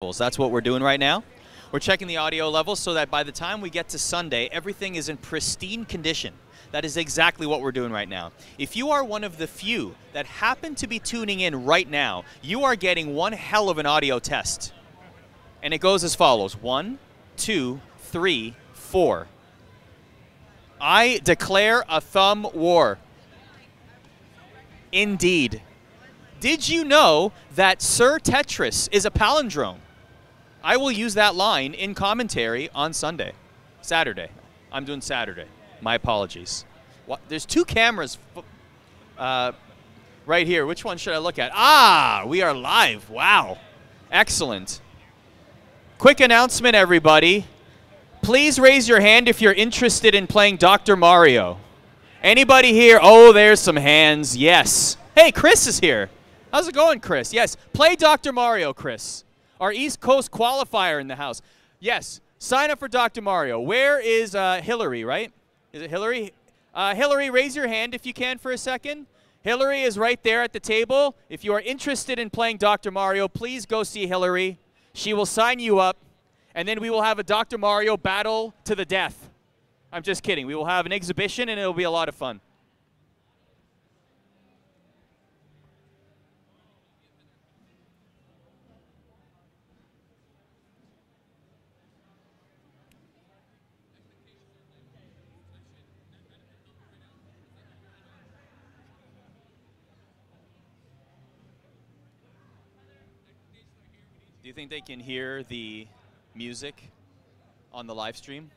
That's what we're doing right now. We're checking the audio levels so that by the time we get to Sunday, everything is in pristine condition. That is exactly what we're doing right now. If you are one of the few that happen to be tuning in right now, you are getting one hell of an audio test. And it goes as follows. 1, 2, 3, 4. I declare a thumb war. Indeed. Did you know that Sir Tetris is a palindrome? I will use that line in commentary on Saturday. I'm doing Saturday. My apologies. There's two cameras right here. Which one should I look at? Ah, we are live. Wow. Excellent. Quick announcement, everybody. Please raise your hand if you're interested in playing Dr. Mario. Anybody here? Oh, there's some hands. Yes. Hey, Chris is here. How's it going, Chris? Yes. Play Dr. Mario, Chris. Our East Coast qualifier in the house. Yes. Sign up for Dr. Mario. Where is Hillary, right? Is it Hillary? Hillary, raise your hand if you can for a second. Hillary is right there at the table. If you are interested in playing Dr. Mario, please go see Hillary. She will sign you up, and then we will have a Dr. Mario battle to the death. I'm just kidding. We will have an exhibition, and it will be a lot of fun. Do you think they can hear the music on the live stream?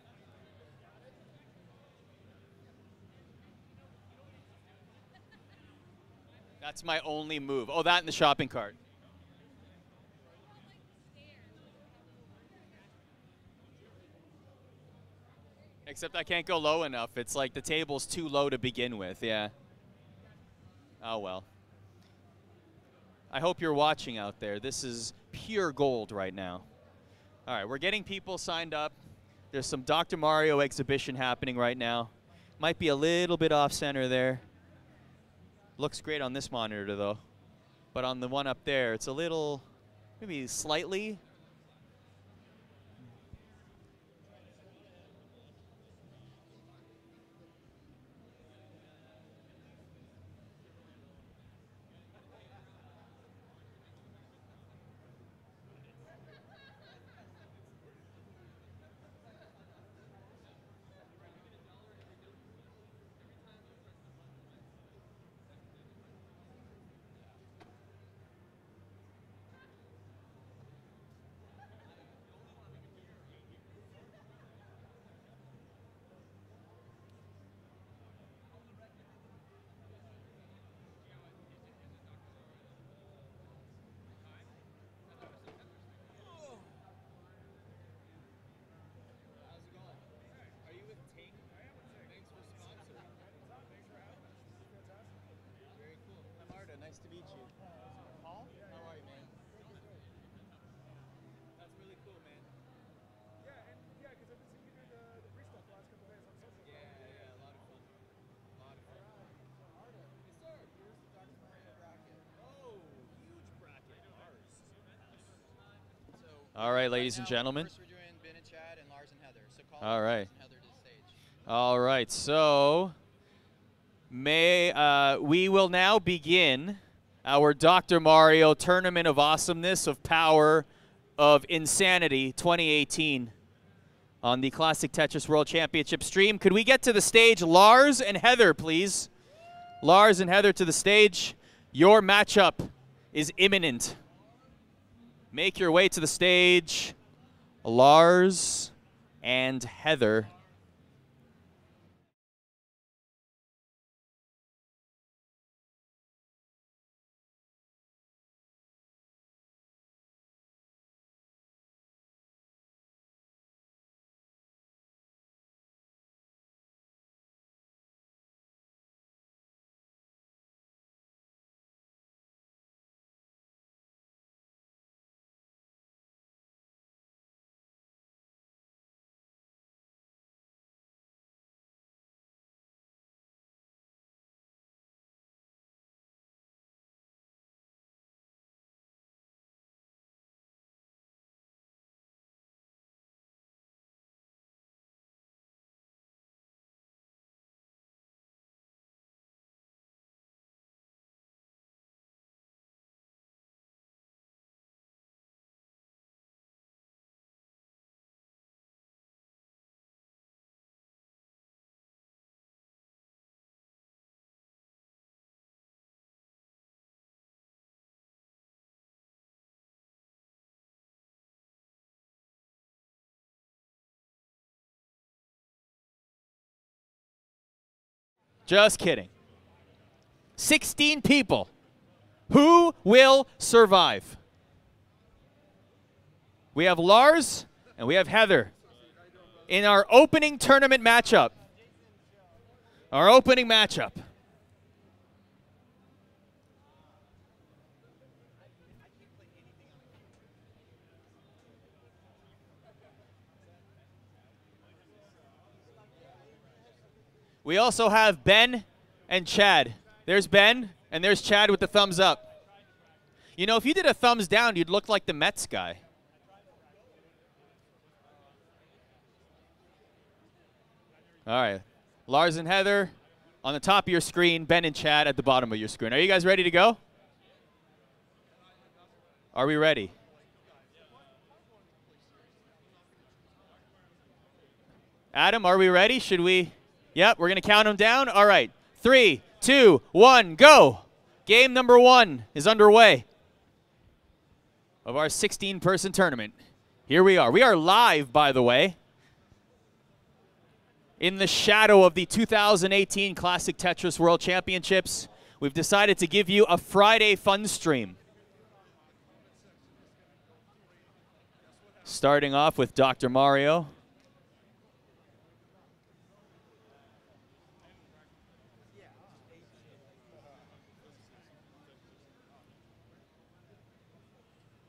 That's my only move. Oh, that in the shopping cart. Except I can't go low enough. It's like the table's too low to begin with, yeah. Oh, well. I hope you're watching out there. This is pure gold right now. All right, we're getting people signed up. There's some Dr. Mario exhibition happening right now. Might be a little bit off center there. Looks great on this monitor, though. But on the one up there, it's a little, maybe slightly. Nice to meet you. Paul? How are you, man? That's really cool, man. Yeah, because I've been seeing you do the free stuff the last couple days on social. Yeah, a lot of fun. A lot of fun. Arda. Yes, sir. Here's the Dr. Mario bracket. Oh, huge bracket. Lars. All right, ladies and gentlemen. First we're doing Ben and Chad and Lars and Heather. So call All right. Lars and Heather to the stage. All right, so we will now begin our Dr. Mario Tournament of Awesomeness, of Power, of Insanity 2018 on the Classic Tetris World Championship stream. Could we get to the stage, Lars and Heather, please? Lars and Heather to the stage. Your matchup is imminent. Make your way to the stage, Lars and Heather. Just kidding. 16 people. Who will survive? We have Lars and we have Heather in our opening tournament matchup. Our opening matchup. We also have Ben and Chad. There's Ben, and there's Chad with the thumbs up. You know, if you did a thumbs down, you'd look like the Mets guy. All right. Lars and Heather on the top of your screen, Ben and Chad at the bottom of your screen. Are you guys ready to go? Are we ready? Adam, are we ready? Should we? Yep, we're going to count them down. All right. 3, 2, 1, go. Game number 1 is underway of our 16-person tournament. Here we are. We are live, by the way, in the shadow of the 2018 Classic Tetris World Championships. We've decided to give you a Friday fun stream. Starting off with Dr. Mario.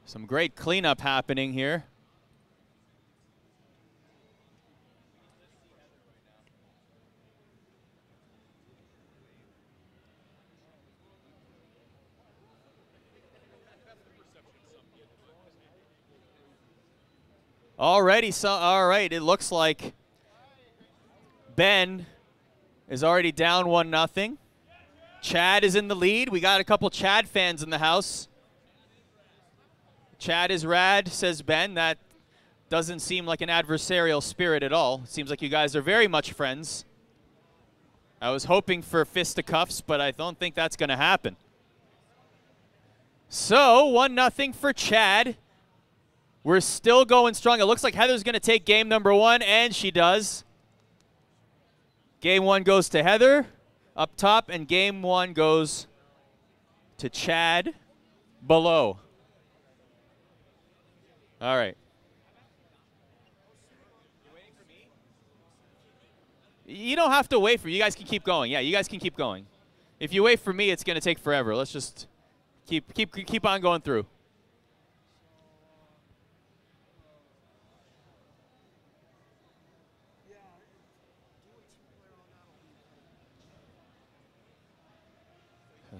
Some great cleanup happening here. Already, all right, it looks like Ben is already down 1-0. Chad is in the lead. We got a couple Chad fans in the house. Chad is rad, says Ben. That doesn't seem like an adversarial spirit at all. It seems like you guys are very much friends. I was hoping for fisticuffs, but I don't think that's going to happen. So, 1-0 for Chad. We're still going strong. It looks like Heather's going to take game number 1, and she does. Game 1 goes to Heather up top, and game 1 goes to Chad below. All right. You don't have to wait for me. You guys can keep going. Yeah, you guys can keep going. If you wait for me, it's going to take forever. Let's just keep on going through.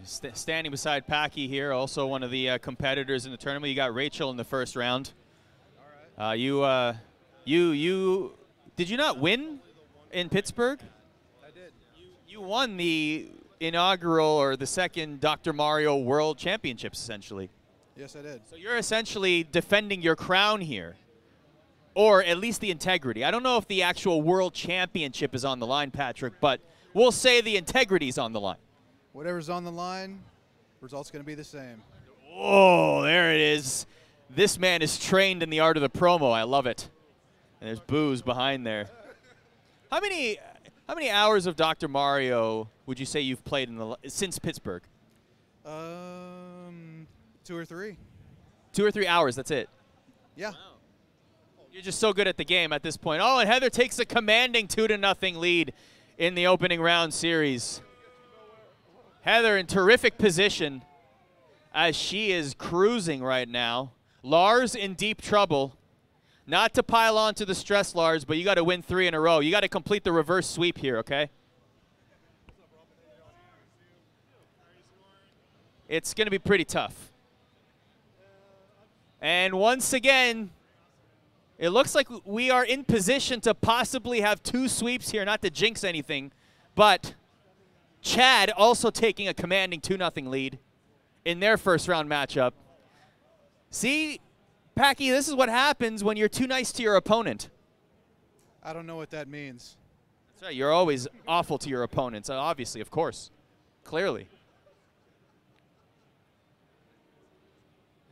Standing beside Packy here, also one of the competitors in the tournament. You got Rachel in the first round. Did you not win in Pittsburgh? I did. You won the inaugural or the second Dr. Mario World Championships, essentially. Yes, I did. So you're essentially defending your crown here, or at least the integrity. I don't know if the actual World Championship is on the line, Patrick, but we'll say the integrity's on the line. Whatever's on the line, result's going to be the same. Oh, there it is. This man is trained in the art of the promo. I love it. And there's booze behind there. How many hours of Dr. Mario would you say you've played since Pittsburgh? 2 or 3. 2 or 3 hours, that's it? Yeah. Wow. You're just so good at the game at this point. Oh, and Heather takes a commanding 2-0 lead in the opening round series. Heather in terrific position as she is cruising right now. Lars in deep trouble. Not to pile on to the stress, Lars, but you got to win 3 in a row. You got to complete the reverse sweep here, okay? It's going to be pretty tough. And once again, it looks like we are in position to possibly have 2 sweeps here, not to jinx anything, but Chad also taking a commanding 2-0 lead in their first round matchup. See, Packy, this is what happens when you're too nice to your opponent. I don't know what that means. That's right. You're always awful to your opponents, obviously, of course. Clearly.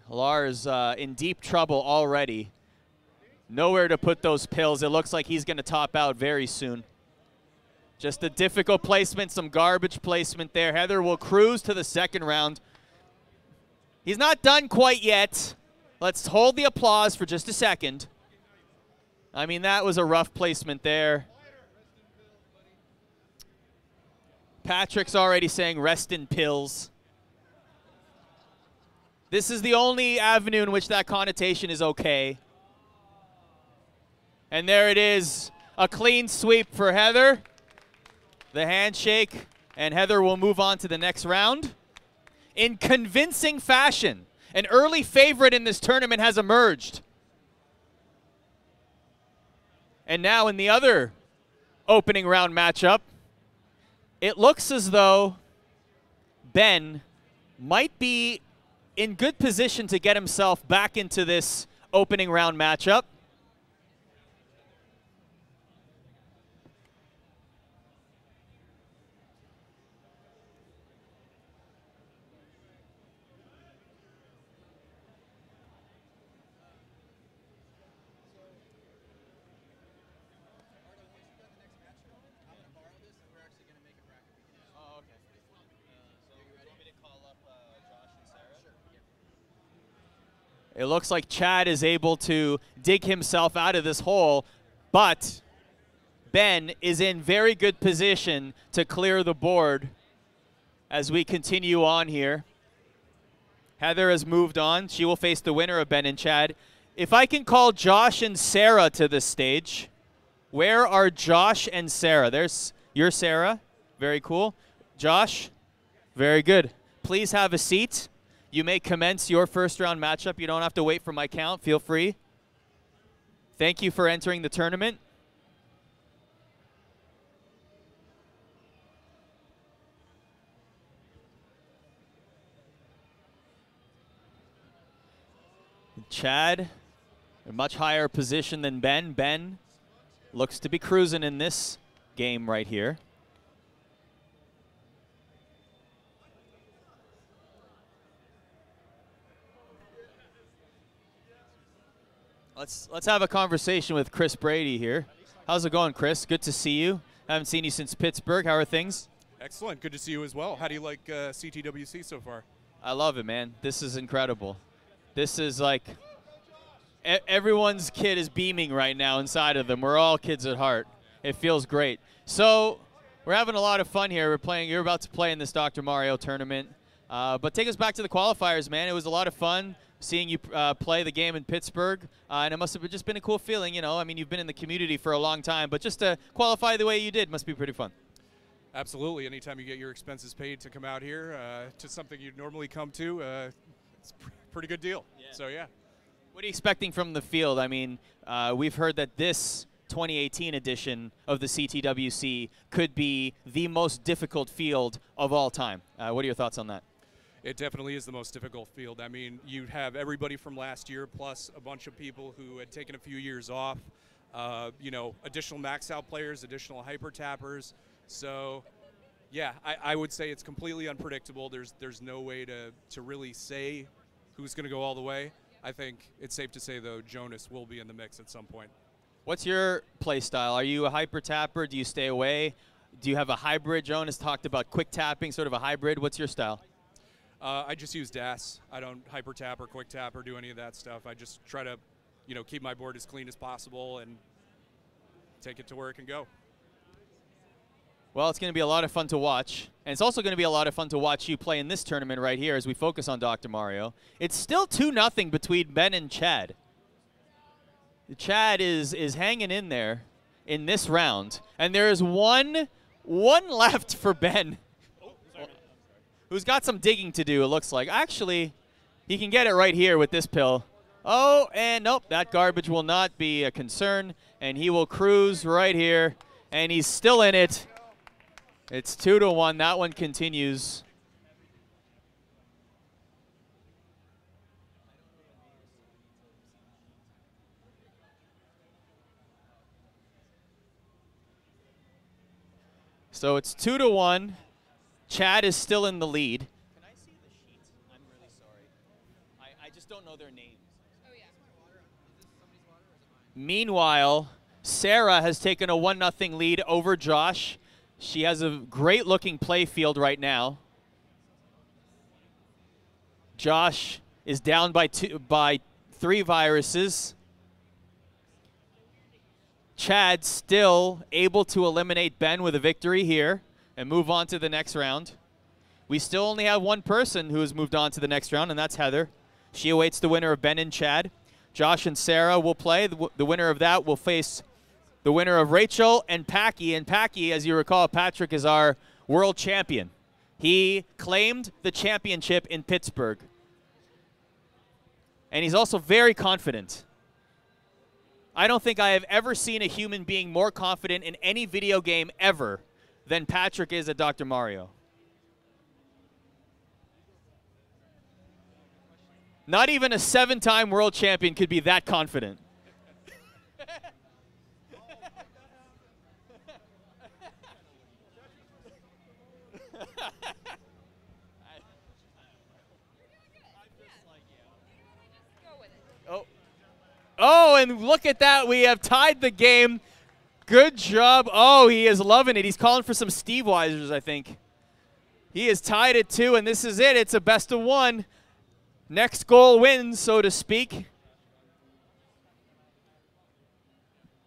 Lars in deep trouble already. Nowhere to put those pills. It looks like he's going to top out very soon. Just a difficult placement, some garbage placement there. Heather will cruise to the second round. He's not done quite yet. Let's hold the applause for just a second. I mean, that was a rough placement there. Patrick's already saying rest in pills. This is the only avenue in which that connotation is okay. And there it is, a clean sweep for Heather. The handshake, and Heather will move on to the next round. In convincing fashion, an early favorite in this tournament has emerged. And now in the other opening round matchup, it looks as though Ben might be in good position to get himself back into this opening round matchup. It looks like Chad is able to dig himself out of this hole, but Ben is in very good position to clear the board as we continue on here. Heather has moved on. She will face the winner of Ben and Chad. If I can call Josh and Sarah to the stage. Where are Josh and Sarah? There's your Sarah. Very cool. Josh, very good. Please have a seat. You may commence your first round matchup. You don't have to wait for my count. Feel free. Thank you for entering the tournament. Chad, a much higher position than Ben. Ben looks to be cruising in this game right here. Let's have a conversation with Chris Brady here. How's it going, Chris? Good to see you. Haven't seen you since Pittsburgh. How are things? Excellent. Good to see you as well. How do you like CTWC so far? I love it, man. This is incredible. This is like everyone's kid is beaming right now inside of them. We're all kids at heart. It feels great. So we're having a lot of fun here. We're playing. You're about to play in this Dr. Mario tournament. But take us back to the qualifiers, man. It was a lot of fun seeing you play the game in Pittsburgh, and it must have just been a cool feeling, you know. I mean, you've been in the community for a long time, but just to qualify the way you did must be pretty fun. Absolutely. Anytime you get your expenses paid to come out here to something you'd normally come to, it's a pretty good deal. Yeah. So, yeah. What are you expecting from the field? I mean, we've heard that this 2018 edition of the CTWC could be the most difficult field of all time. What are your thoughts on that? It definitely is the most difficult field. I mean, you have everybody from last year plus a bunch of people who had taken a few years off, you know, additional max out players, additional hyper tappers. So, yeah, I would say it's completely unpredictable. There's no way to really say who's going to go all the way. I think it's safe to say, though, Jonas will be in the mix at some point. What's your play style? Are you a hyper tapper? Do you stay away? Do you have a hybrid? Jonas talked about quick tapping, sort of a hybrid. What's your style? I just use DAS. I don't hyper tap or quick tap or do any of that stuff. I just try to, you know, keep my board as clean as possible and take it to where it can go. Well, it's going to be a lot of fun to watch. And it's also going to be a lot of fun to watch you play in this tournament right here as we focus on Dr. Mario. It's still 2-0 between Ben and Chad. Chad is hanging in there in this round. And there is one left for Ben, who's got some digging to do, it looks like. Actually, he can get it right here with this pill. Oh, and nope, that garbage will not be a concern, and he will cruise right here, and he's still in it. It's 2-1. That one continues. So it's 2-1. Chad is still in the lead. Can I see the sheet? I'm really sorry. I just don't know their names. Oh, yeah. Meanwhile, Sarah has taken a 1-0 lead over Josh. She has a great looking play field right now. Josh is down by 3 viruses. Chad still able to eliminate Ben with a victory here and move on to the next round. We still only have one person who has moved on to the next round, and that's Heather. She awaits the winner of Ben and Chad. Josh and Sarah will play. The winner of that will face the winner of Rachel and Packy. And Packy, as you recall, Patrick is our world champion. He claimed the championship in Pittsburgh. And he's also very confident. I don't think I have ever seen a human being more confident in any video game ever than Patrick is at Dr. Mario. Not even a 7-time world champion could be that confident. Oh, and look at that. We have tied the game. Good job. Oh, he is loving it. He's calling for some Steve Weisers, I think. He has tied it, too, and this is it. It's a best of 1. Next goal wins, so to speak.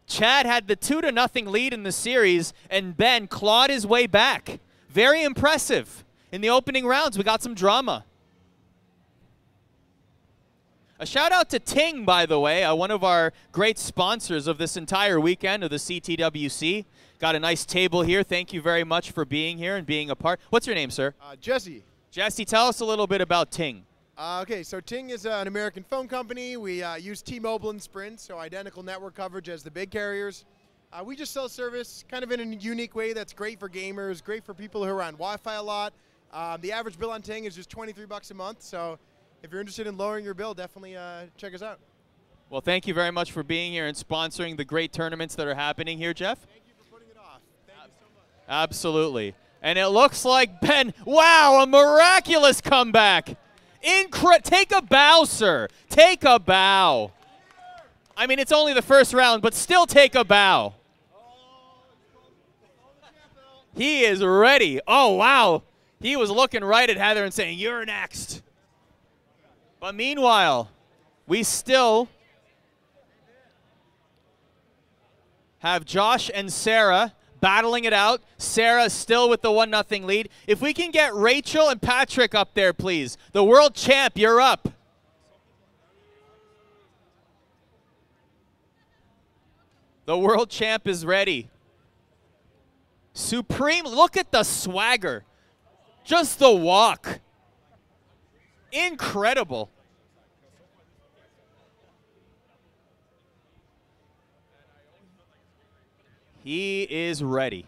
Chad had the 2-0 lead in the series, and Ben clawed his way back. Very impressive. In the opening rounds, we got some drama. A shout out to Ting, by the way, one of our great sponsors of this entire weekend of the CTWC. Got a nice table here. Thank you very much for being here and being a part. What's your name, sir? Jesse. Jesse, tell us a little bit about Ting. Okay, so Ting is an American phone company. We use T-Mobile and Sprint, so identical network coverage as the big carriers. We just sell service kind of in a unique way that's great for gamers, great for people who are on Wi-Fi a lot. The average bill on Ting is just $23 a month, so if you're interested in lowering your bill, definitely check us out. Well, thank you very much for being here and sponsoring the great tournaments that are happening here, Jeff. Thank you for putting it off. Thank you so much. Absolutely. And it looks like Ben, wow, a miraculous comeback. Take a bow, sir. Take a bow. I mean, it's only the first round, but still take a bow. He is ready. Oh, wow. He was looking right at Heather and saying, "You're next." But meanwhile, we still have Josh and Sarah battling it out. Sarah still with the 1-0 lead. If we can get Rachel and Patrick up there, please. The world champ, you're up. The world champ is ready. Supreme, look at the swagger. Just the walk. Incredible. He is ready.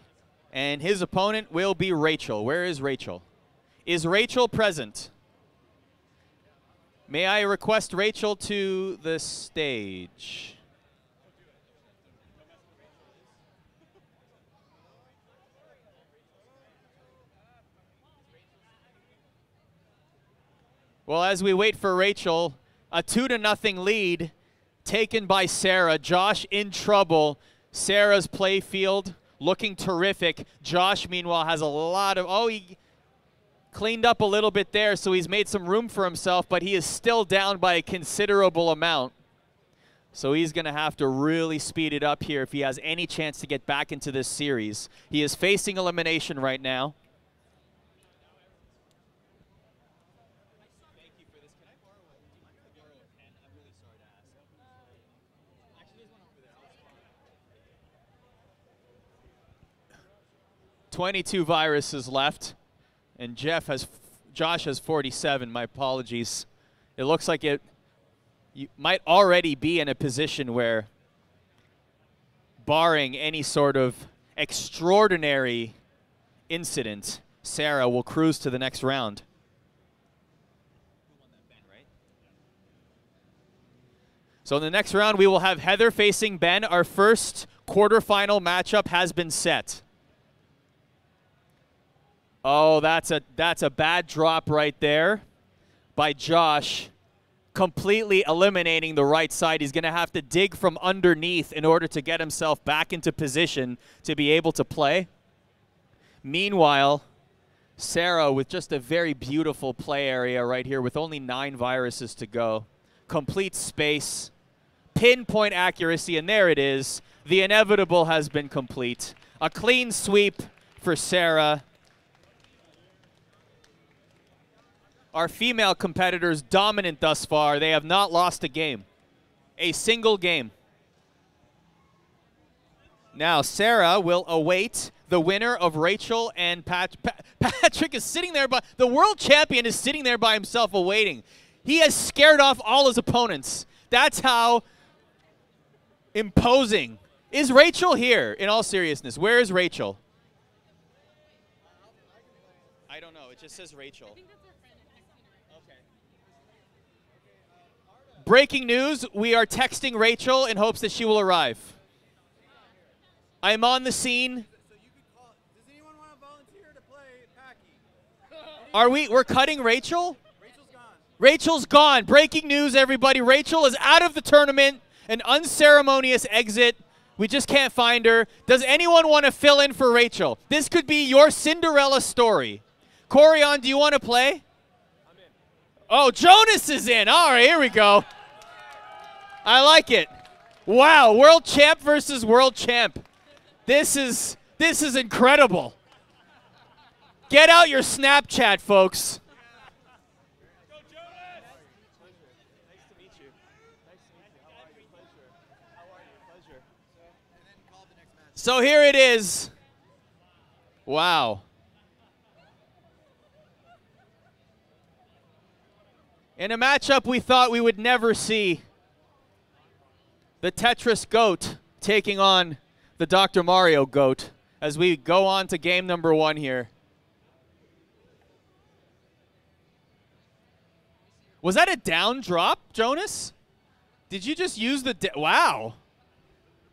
And his opponent will be Rachel. Where is Rachel? Is Rachel present? May I request Rachel to the stage? Well, as we wait for Rachel, a 2-0 lead taken by Sarah. Josh in trouble. Sarah's play field looking terrific. Josh, meanwhile, has a lot of, he cleaned up a little bit there, so he's made some room for himself, but he is still down by a considerable amount. So he's going to have to really speed it up here if he has any chance to get back into this series. He is facing elimination right now. Thank you for this. Can I borrow a pen? I'm really sorry to ask. Actually, there's one over there. 22 viruses left, and Josh has 47. My apologies. It looks like you might already be in a position where, barring any sort of extraordinary incident, Sarah will cruise to the next round. So in the next round, we will have Heather facing Ben. Our first quarterfinal matchup has been set. Oh, that's a bad drop right there by Josh, completely eliminating the right side. He's going to have to dig from underneath in order to get himself back into position to be able to play. Meanwhile, Sarah with just a very beautiful play area right here with only 9 viruses to go. Complete space, pinpoint accuracy, and there it is. The inevitable has been complete. A clean sweep for Sarah. Our female competitors dominant thus far. They have not lost a game. A single game. Now Sarah will await the winner of Rachel and Patrick is sitting there, but the world champion is sitting there by himself awaiting. He has scared off all his opponents. That's how imposing. Is Rachel here, in all seriousness? Where is Rachel? I don't know. It just says Rachel. Okay. Breaking news. We are texting Rachel in hopes that she will arrive. I'm on the scene. Does anyone want to volunteer to play Packy? We're cutting Rachel? Rachel's gone. Rachel's gone. Breaking news, everybody. Rachel is out of the tournament. An unceremonious exit. We just can't find her. Does anyone want to fill in for Rachel? This could be your Cinderella story. Corion, do you want to play? I'm in. Oh, Jonas is in. All right, here we go. I like it. Wow, world champ versus world champ. This is incredible. Get out your Snapchat, folks. Go, Jonas! Nice to meet you. Nice to meet you. How are you? Pleasure. How are you? Pleasure. And then call the next match. So here it is. Wow. In a matchup we thought we would never see. The Tetris GOAT taking on the Dr. Mario GOAT as we go on to game number 1 here. Was that a down drop, Jonas? Did you just use the wow?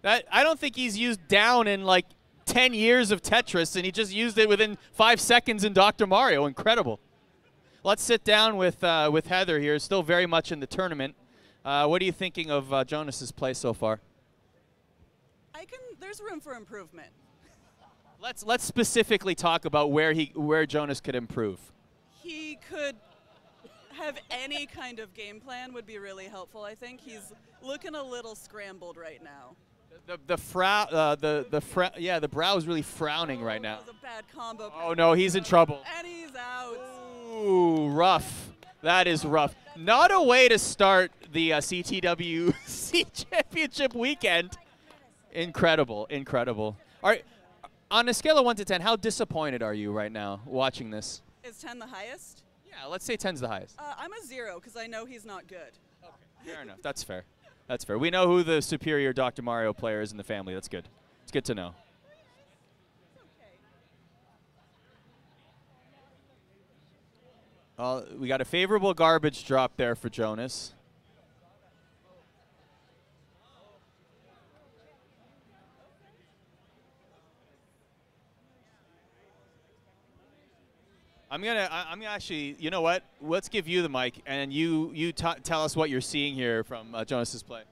That I don't think he's used down in like 10 years of Tetris, and he just used it within 5 seconds in Dr. Mario. Incredible. Let's sit down with Heather here, still very much in the tournament. What are you thinking of Jonas's play so far? There's room for improvement. Let's specifically talk about where Jonas could improve. He could have any kind of game plan would be really helpful. I think he's looking a little scrambled right now. The brow is really frowning right now. That was a bad combo. Oh no, he's in trouble. And he's out. Ooh, rough. That is rough. Not a way to start the CTWC championship weekend. Incredible, incredible. All right, on a scale of 1 to 10, how disappointed are you right now watching this? Is 10 the highest? Yeah, let's say 10's the highest. I'm a 0 because I know he's not good. Okay, fair enough. That's fair. That's fair. We know who the superior Dr. Mario player is in the family. That's good. It's good to know. We got a favorable garbage drop there for Jonas. I'm gonna actually, you know what? Let's give you the mic, and you tell us what you're seeing here from Jonas's play.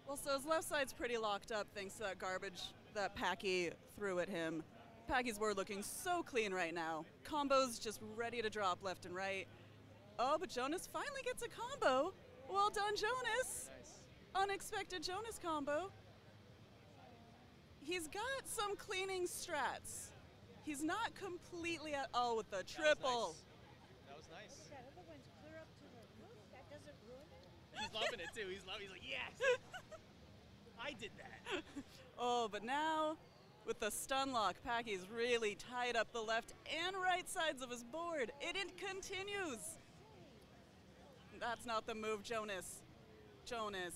Well, so his left side's pretty locked up thanks to that garbage that Packy threw at him. Packy's board looking so clean right now. Combos just ready to drop left and right. Oh, but Jonas finally gets a combo. Well done, Jonas. Nice. Unexpected Jonas combo. He's got some cleaning strats. He's not completely at all with the triple. That was nice. That other one's clear up to the roof. That doesn't ruin it. He's loving it too. He's like, yes, I did that. Oh, but now with the stun lock, Packy's really tied up the left and right sides of his board. It continues. That's not the move, Jonas. Jonas.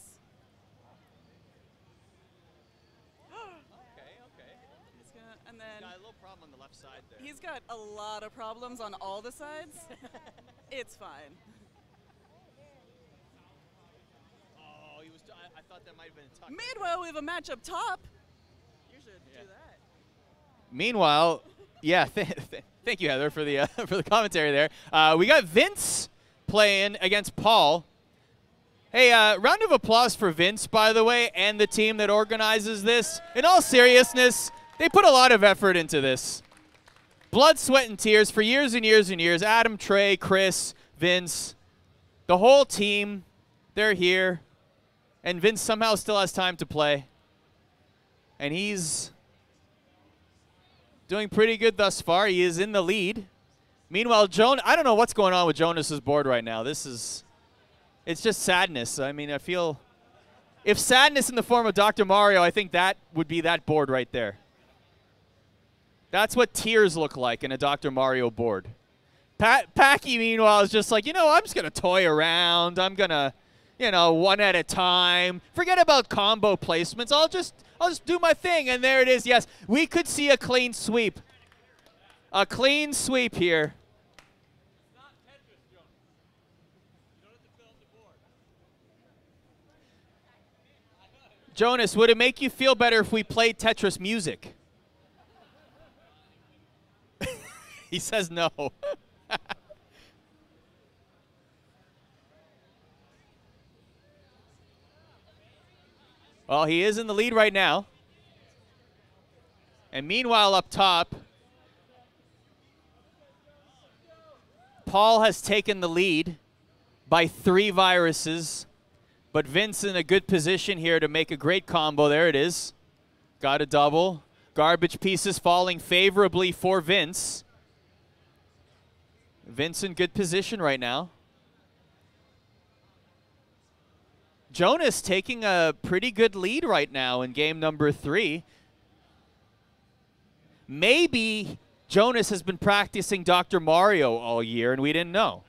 And then Got a little problem on the left side there. he's got a lot of problems on all the sides. It's fine. Oh, I thought that might have been a tuck. Meanwhile, we have a match up top. You should do that. Meanwhile, yeah, thank you, Heather, for the for the commentary there. We got Vince playing against Paul. Hey, round of applause for Vince, by the way, and the team that organizes this. In all seriousness, they put a lot of effort into this. blood, sweat, and tears for years and years and years. Adam, Trey, Chris, Vince, the whole team, they're here. And Vince somehow still has time to play. And he's doing pretty good thus far. He is in the lead. Meanwhile, I don't know what's going on with Jonas's board right now. It's just sadness. I mean, I feel, if sadness in the form of Dr. Mario, I think that would be that board right there. That's what tears look like in a Dr. Mario board. Packy, meanwhile, is just like, I'm just going to toy around. I'm going to, one at a time. Forget about combo placements. I'll just do my thing. And there it is. Yes, we could see a clean sweep. A clean sweep here. It's not Tetris, Jonas. You don't have to fill up the board. Jonas, would it make you feel better if we played Tetris music? He says no. Well, he is in the lead right now. And meanwhile, up top, Paul has taken the lead by 3 viruses. But Vince in a good position here to make a great combo. There it is. Got a double. Garbage pieces falling favorably for Vince. Vince in good position right now. Jonas taking a pretty good lead right now in game number 3. Maybe Jonas has been practicing Dr. Mario all year and we didn't know.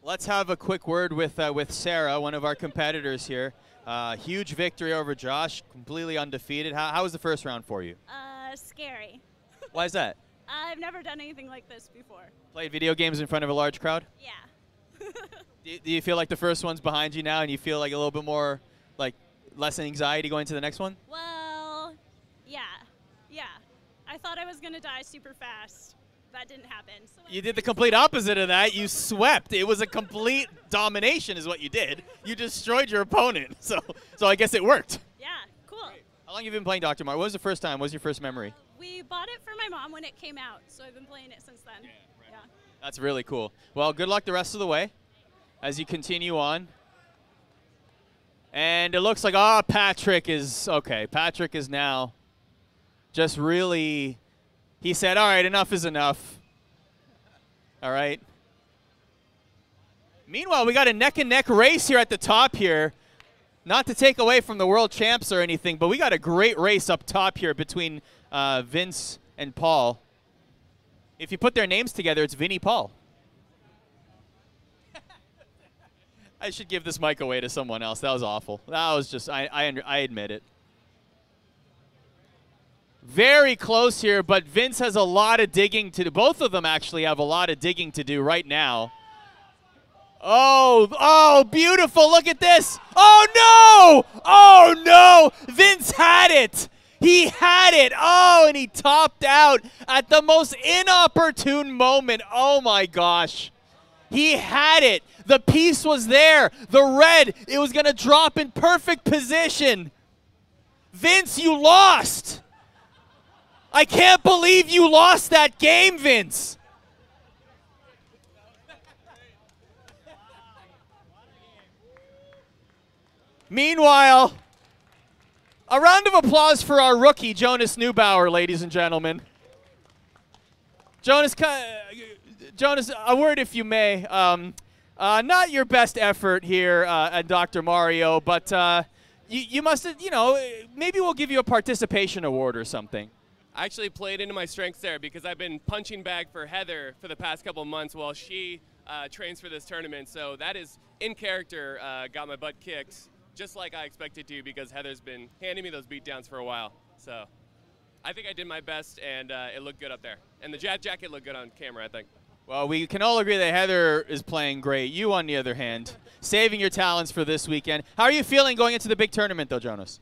Let's have a quick word with Sarah, one of our competitors here. Huge victory over Josh, completely undefeated. How was the first round for you? Scary. Why is that? I've never done anything like this before. Played video games in front of a large crowd? Yeah. Do you feel like the first one's behind you now and you feel like a little bit more, like, less anxiety going to the next one? Well, yeah. I thought I was going to die super fast. That didn't happen. So You did the complete opposite of that. You swept. It was a complete domination is what you did. You destroyed your opponent. So I guess it worked. Yeah, cool. How long have you been playing Dr. Mario? What was the first time? What was your first memory? We bought it for my mom when it came out, so I've been playing it since then. Yeah. That's really cool. Well, good luck the rest of the way as you continue on. And it looks like, Patrick is, okay. Patrick is now just really, he said, all right, enough is enough. All right. Meanwhile, we got a neck-and-neck race here at the top here. Not to take away from the world champs or anything, but we got a great race up top here between Vince and Paul. If you put their names together, it's Vinny Paul. I should give this mic away to someone else. That was awful. That was just, I admit it. Very close here, but Vince has a lot of digging to do. Both of them actually have a lot of digging to do right now. Oh, beautiful. Look at this. Oh, no. Oh, no. Vince had it. He had it. Oh, and he topped out at the most inopportune moment. Oh, my gosh. He had it. The piece was there. The red, it was going to drop in perfect position. Vince, you lost. I can't believe you lost that game, Vince. Meanwhile, a round of applause for our rookie, Jonas Neubauer, ladies and gentlemen. Jonas, a word if you may. Not your best effort here at Dr. Mario, but you must have, maybe we'll give you a participation award or something. I actually played into my strengths there because I've been punching bag for Heather for the past couple of months while she trains for this tournament. So that is in character, got my butt kicked just like I expected to because Heather's been handing me those beatdowns for a while. So I think I did my best and it looked good up there. And the jacket looked good on camera, I think. Well, we can all agree that Heather is playing great. You, on the other hand, saving your talents for this weekend. How are you feeling going into the big tournament, though, Jonas?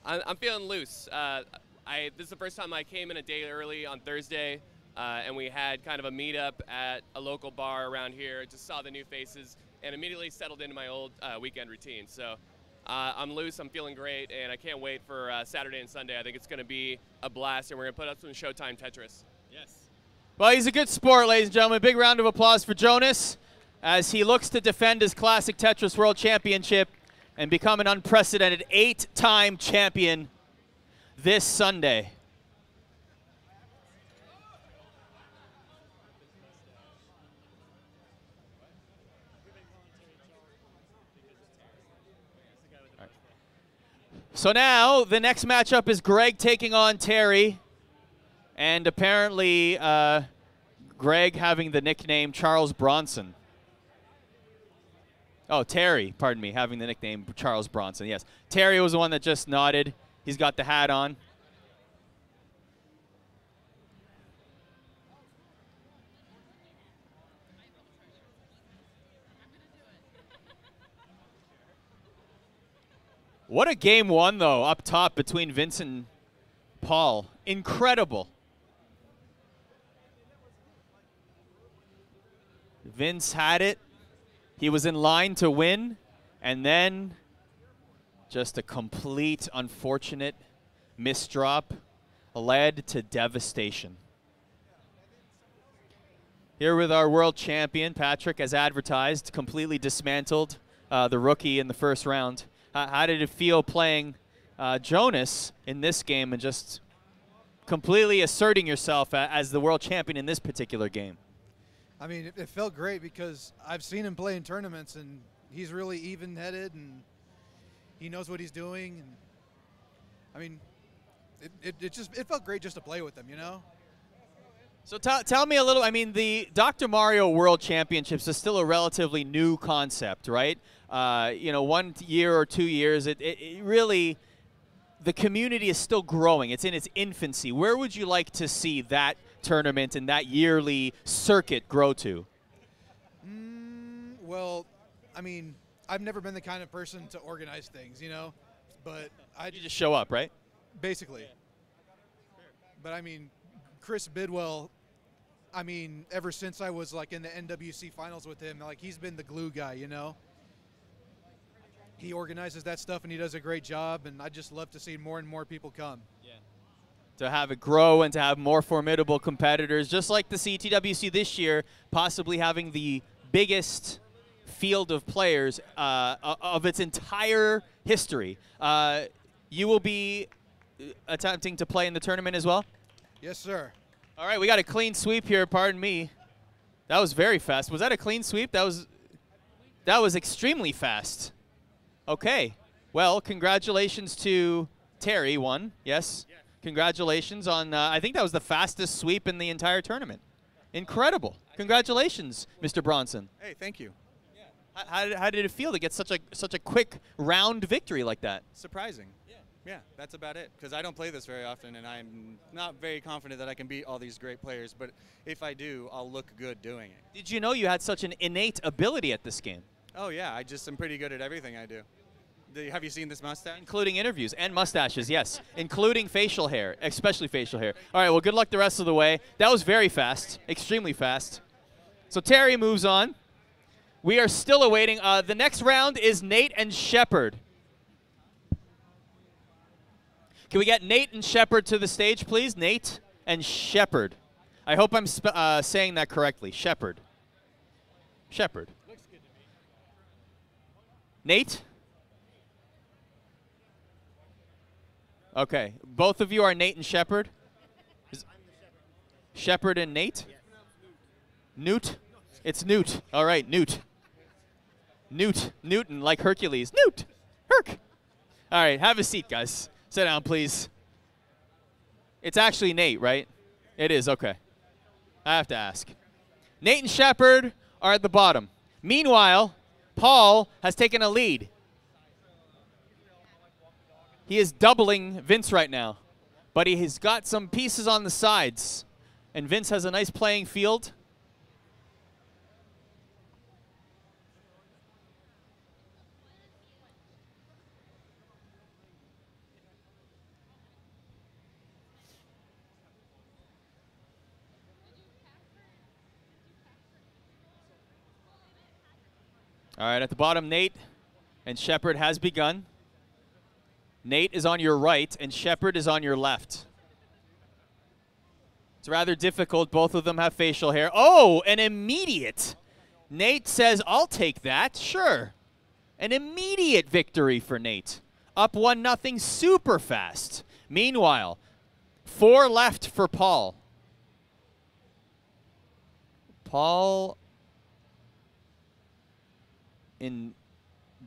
I'm feeling loose. This is the first time I came in a day early on Thursday, and we had kind of a meetup at a local bar around here. Just saw the new faces and immediately settled into my old weekend routine. So I'm loose, I'm feeling great, and I can't wait for Saturday and Sunday. I think it's going to be a blast, and we're going to put up some Showtime Tetris. Yes. Well, he's a good sport, ladies and gentlemen. Big round of applause for Jonas as he looks to defend his classic Tetris World Championship and become an unprecedented 8-time champion this Sunday. So now the next matchup is Greg taking on Terry, and apparently Greg having the nickname Charles Bronson. Oh, Terry, pardon me, having the nickname Charles Bronson, yes. Terry was the one that just nodded. He's got the hat on. What a game one, though, up top between Vince and Paul. Incredible. Vince had it. He was in line to win, and then just a complete unfortunate misdrop led to devastation. Here with our world champion, Patrick, as advertised, completely dismantled the rookie in the first round. How did it feel playing Jonas in this game and just completely asserting yourself as the world champion in this particular game? I mean, it felt great because I've seen him play in tournaments, and he's really even-headed, and he knows what he's doing. And I mean, it felt great just to play with him, you know? So tell me a little, I mean, the Dr. Mario World Championships is still a relatively new concept, right? You know, 1 year or 2 years, it really, the community is still growing. It's in its infancy. Where would you like to see that tournament and that yearly circuit grow to? Well, I mean, I've never been the kind of person to organize things, you know? But You just show up, right? Basically. But I mean, Chris Bidwell, I mean, ever since I was like in the NWC finals with him, like he's been the glue guy, you know? He organizes that stuff and he does a great job, and I just love to see more and more people come. Yeah. To have it grow and to have more formidable competitors, just like the CTWC this year, possibly having the biggest field of players of its entire history. You will be attempting to play in the tournament as well? Yes, sir. All right, we got a clean sweep here, pardon me. That was very fast. Was that a clean sweep? That was extremely fast. Okay. Well, congratulations to Terry, won. Yes. Yeah. Congratulations on, I think that was the fastest sweep in the entire tournament. Incredible. Congratulations, Mr. Bronson. Hey, thank you. How did it feel to get such a quick round victory like that? Surprising. Yeah, that's about it. Because I don't play this very often, and I'm not very confident that I can beat all these great players. But if I do, I'll look good doing it. Did you know you had such an innate ability at this game? Oh, yeah. I just am pretty good at everything I do. Have you seen this mustache? Including interviews and mustaches, yes. Including facial hair, especially facial hair. All right, well, good luck the rest of the way. That was very fast, extremely fast. So Terry moves on. We are still awaiting. The next round is Nate and Shepard. Can we get Nate and Shepard to the stage, please? Nate and Shepard. I hope I'm saying that correctly. Shepard. Shepard. Looks good to me. Nate? Okay. Both of you are Nate and Shepard? Shepard and Nate? Newt? It's Newt. All right, Newt. Newton, like Hercules. Newt! Herc! All right, have a seat, guys. Sit down, please. It's actually Nate, right? It is, okay. I have to ask. Nate and Shepard are at the bottom. Meanwhile, Paul has taken a lead. He is doubling Vince right now, but he has got some pieces on the sides, and Vince has a nice playing field. All right, at the bottom, Nate and Shepard has begun. Nate is on your right, and Shepard is on your left. It's rather difficult. Both of them have facial hair. Oh, an immediate. Nate says, I'll take that. Sure. An immediate victory for Nate. Up 1-0 super fast. Meanwhile, 4 left for Paul. Paul in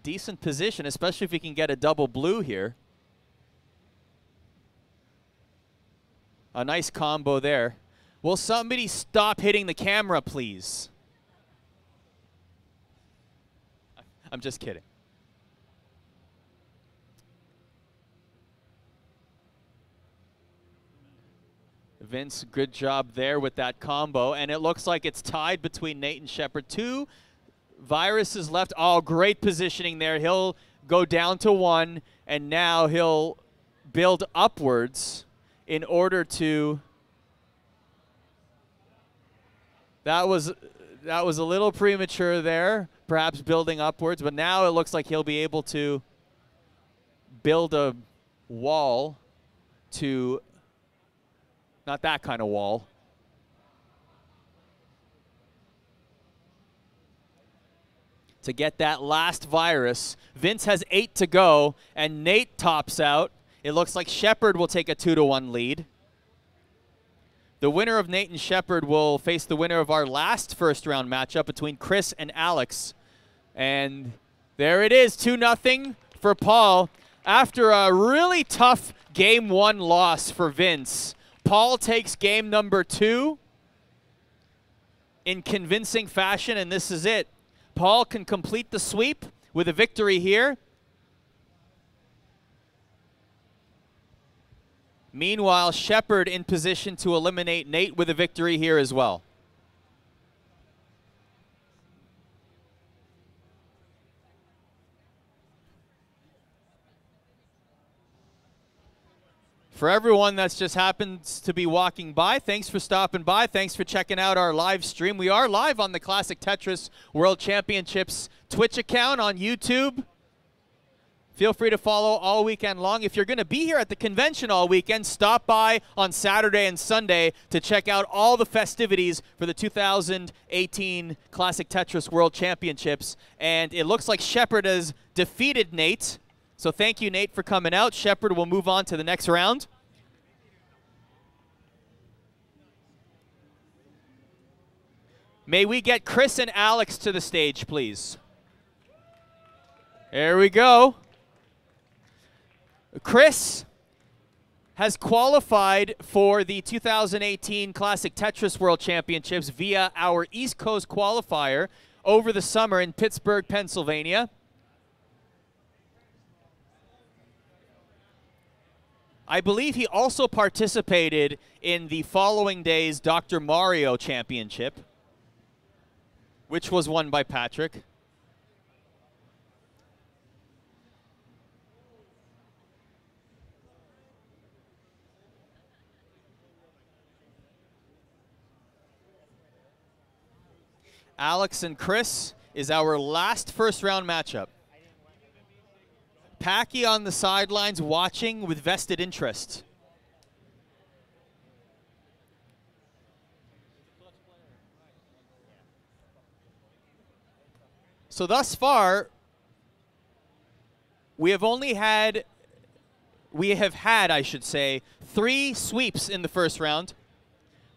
decent position, especially if he can get a double blue here. A nice combo there. Will somebody stop hitting the camera, please? I'm just kidding. Vince, good job there with that combo. And it looks like it's tied between Nate and Shepard. 2 viruses left. Oh, great positioning there. He'll go down to 1, and now he'll build upwards in order to... That was a little premature there, perhaps building upwards, but now it looks like he'll be able to build a wall to... Not that kind of wall. To get that last virus. Vince has 8 to go, and Nate tops out. It looks like Shepard will take a 2-1 lead. The winner of Nate and Shepard will face the winner of our last first-round matchup between Chris and Alex. And there it is, 2-0 for Paul. After a really tough Game 1 loss for Vince, Paul takes game number 2 in convincing fashion, and this is it. Paul can complete the sweep with a victory here. Meanwhile, Shepard in position to eliminate Nate with a victory here as well. For everyone that's just happens to be walking by, thanks for stopping by. Thanks for checking out our live stream. We are live on the Classic Tetris World Championships Twitch account on YouTube. Feel free to follow all weekend long. If you're going to be here at the convention all weekend, stop by on Saturday and Sunday to check out all the festivities for the 2018 Classic Tetris World Championships. And it looks like Shepard has defeated Nate. So thank you, Nate, for coming out. Shepard will move on to the next round. May we get Chris and Alex to the stage, please. There we go. Chris has qualified for the 2018 Classic Tetris World Championships via our East Coast qualifier over the summer in Pittsburgh, Pennsylvania. I believe he also participated in the following day's Dr. Mario Championship, which was won by Patrick. Alex and Chris is our last first-round matchup. Packy on the sidelines watching with vested interest. So thus far, we have had, I should say, 3 sweeps in the first round.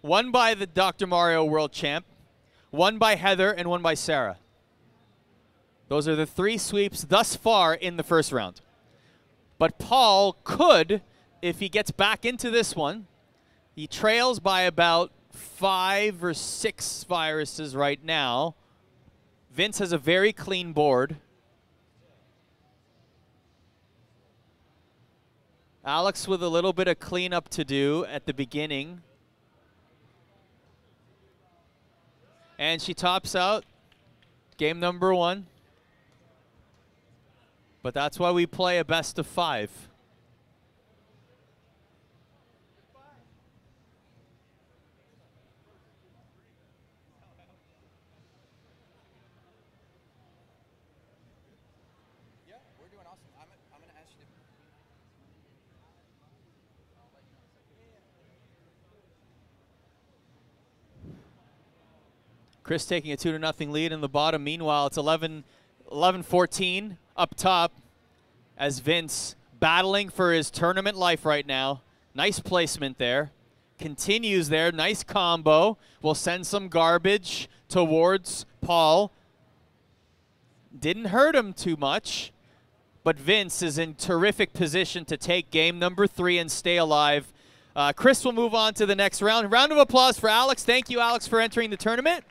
One by the Dr. Mario World Champ, one by Heather, and one by Sarah. Those are the 3 sweeps thus far in the first round. But Paul could, if he gets back into this one, he trails by about 5 or 6 viruses right now. Vince has a very clean board. Alex with a little bit of cleanup to do at the beginning. And she tops out game number 1. But that's why we play a best of 5. Chris taking a 2-0 lead in the bottom. Meanwhile, it's 11-14 up top as Vince battling for his tournament life right now. Nice placement there. Continues there. Nice combo. Will send some garbage towards Paul. Didn't hurt him too much, but Vince is in terrific position to take game number 3 and stay alive. Chris will move on to the next round. Round of applause for Alex. Thank you, Alex, for entering the tournament.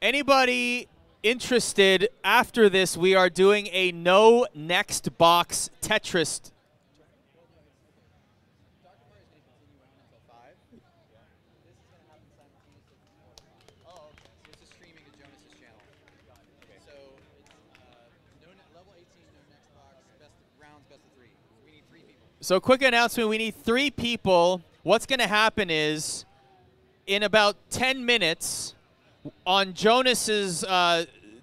Anybody interested, after this, we are doing a no next box Tetris. Oh, okay. So this is streaming to Jonas's channel. Okay. So it's level 18, no next box, best rounds, best of 3. We need 3 people. So quick announcement, we need 3 people. What's going to happen is, in about 10 minutes, on Jonas's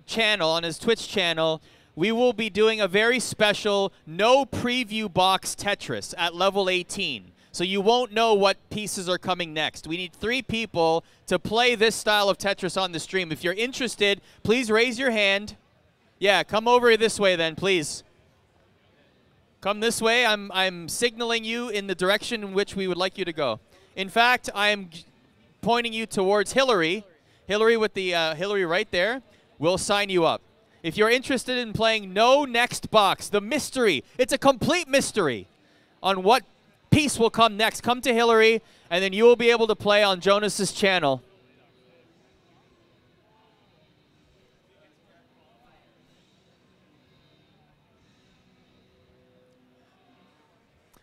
channel, on his Twitch channel, we will be doing a very special no preview box Tetris at level 18. So you won't know what pieces are coming next. We need 3 people to play this style of Tetris on the stream. If you're interested, please raise your hand. Yeah, come over this way then, please. Come this way. I'm signaling you in the direction in which we would like you to go. In fact, I am pointing you towards Hillary. Hillary with the Hillary right there will sign you up. If you're interested in playing no next box, the mystery, it's a complete mystery on what piece will come next. Come to Hillary, and then you will be able to play on Jonas's channel.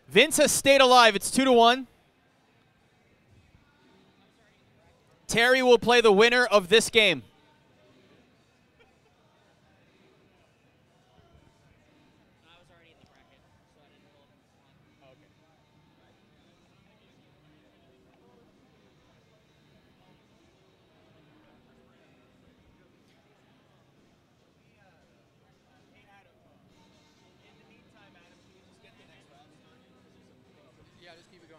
Vince has stayed alive. It's 2-1. Terry will play the winner of this game. I was already in the bracket, so I didn't roll.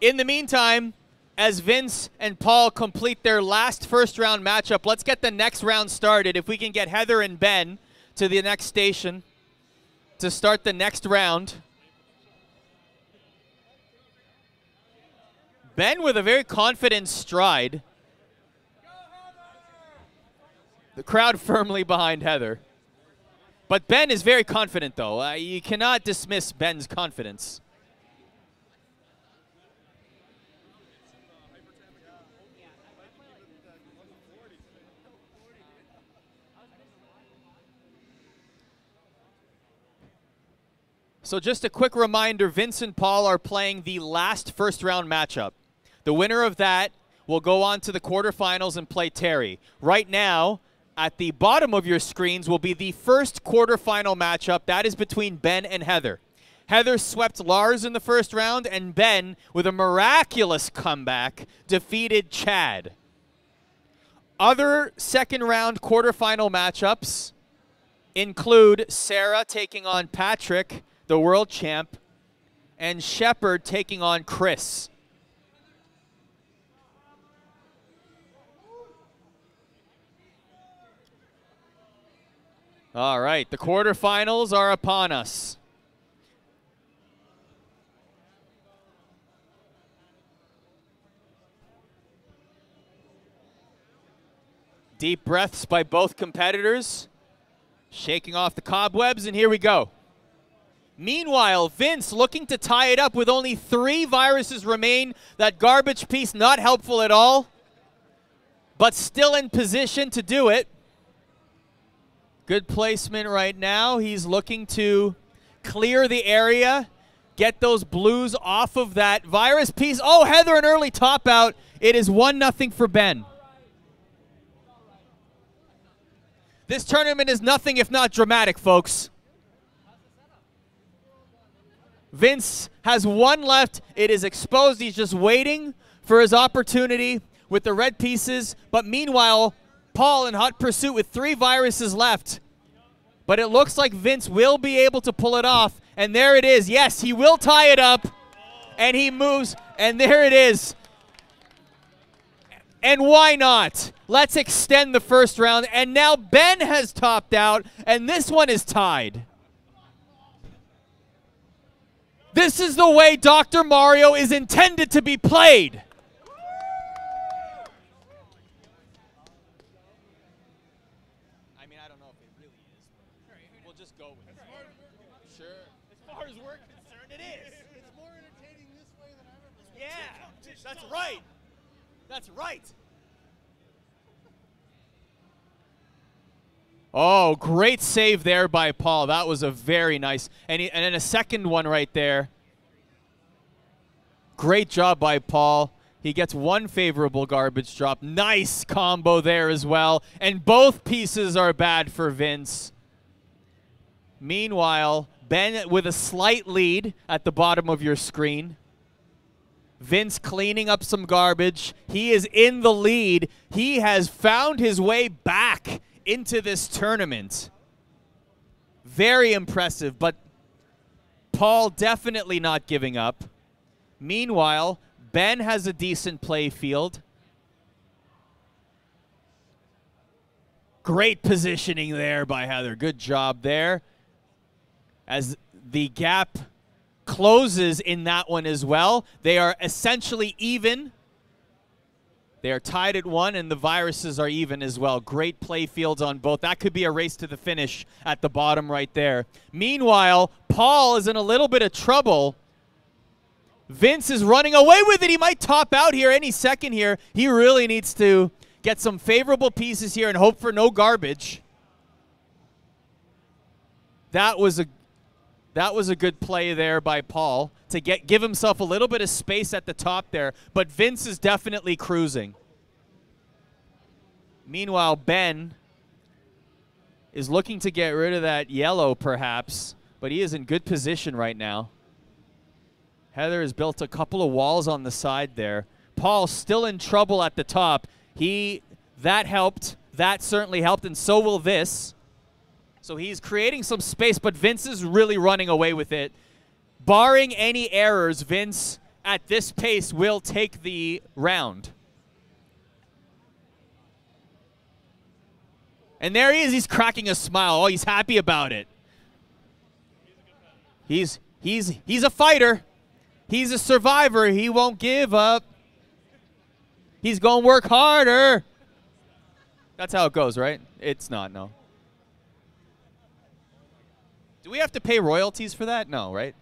Okay. In the meantime, as Vince and Paul complete their last first-round matchup, let's get the next round started. If we can get Heather and Ben to the next station to start the next round. Ben with a very confident stride. The crowd firmly behind Heather. But Ben is very confident, though. You cannot dismiss Ben's confidence. So just a quick reminder, Vince and Paul are playing the last first-round matchup. The winner of that will go on to the quarterfinals and play Terry. Right now, at the bottom of your screens will be the first quarterfinal matchup. That is between Ben and Heather. Heather swept Lars in the first round, and Ben, with a miraculous comeback, defeated Chad. Other second-round quarterfinal matchups include Sarah taking on Patrick, the world champ, and Shepard taking on Chris. All right, the quarterfinals are upon us. Deep breaths by both competitors, shaking off the cobwebs, and here we go. Meanwhile, Vince looking to tie it up with only 3 viruses remain. That garbage piece not helpful at all, but still in position to do it. Good placement right now. He's looking to clear the area, get those blues off of that virus piece. Oh, Heather, an early top out. It is 1-0 for Ben. This tournament is nothing if not dramatic, folks. Vince has 1 left. It is exposed. He's just waiting for his opportunity with the red pieces. But meanwhile, Paul in hot pursuit with 3 viruses left. But it looks like Vince will be able to pull it off. And there it is. Yes, he will tie it up. And he moves. And there it is. And why not? Let's extend the first round. And now Ben has topped out. And this one is tied. This is the way Dr. Mario is intended to be played. I mean, I don't know if it really is. We'll just go with it. Sure. As far as we're concerned, it is. It's more entertaining this way than I've ever seen. Yeah, that's right. That's right. Oh, great save there by Paul. That was a very nice. And then a second one right there. Great job by Paul. He gets one favorable garbage drop. Nice combo there as well. And both pieces are bad for Vince. Meanwhile, Ben with a slight lead at the bottom of your screen. Vince cleaning up some garbage. He is in the lead. He has found his way back into this tournament. Very impressive, but Paul definitely not giving up. Meanwhile, Ben has a decent play field. Great positioning there by Heather. Good job there. As the gap closes in that one as well. They are essentially even. They are tied at 1, and the Viruses are even as well. Great play fields on both. That could be a race to the finish at the bottom right there. Meanwhile, Paul is in a little bit of trouble. Vince is running away with it. He might top out here any second here. He really needs to get some favorable pieces here and hope for no garbage. That was a good play there by Paul to give himself a little bit of space at the top there, but Vince is definitely cruising. Meanwhile, Ben is looking to get rid of that yellow perhaps, but he is in good position right now. Heather has built a couple of walls on the side there. Paul still in trouble at the top. That helped. That certainly helped, and so will this. So he's creating some space, but Vince is really running away with it. Barring any errors, Vince, at this pace, will take the round. And there he is. He's cracking a smile. Oh, he's happy about it. He's a fighter. He's a survivor. He won't give up. He's going to work harder. That's how it goes, right? It's not, no. Do we have to pay royalties for that? No, right?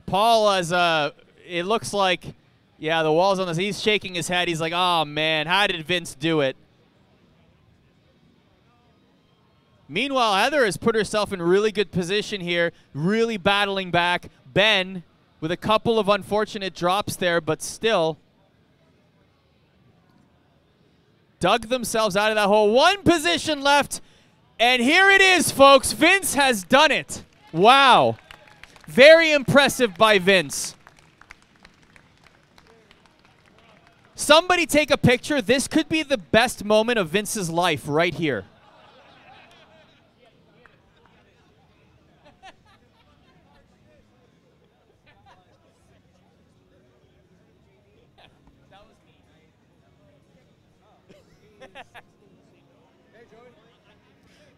Paul is, it looks like, yeah, the wall's on this. He's shaking his head. He's like, oh, man, how did Vince do it? Meanwhile, Heather has put herself in really good position here, really battling back. Ben with a couple of unfortunate drops there, but still dug themselves out of that hole. One position left, and here it is, folks. Vince has done it. Wow. Very impressive by Vince. Somebody take a picture. This could be the best moment of Vince's life right here.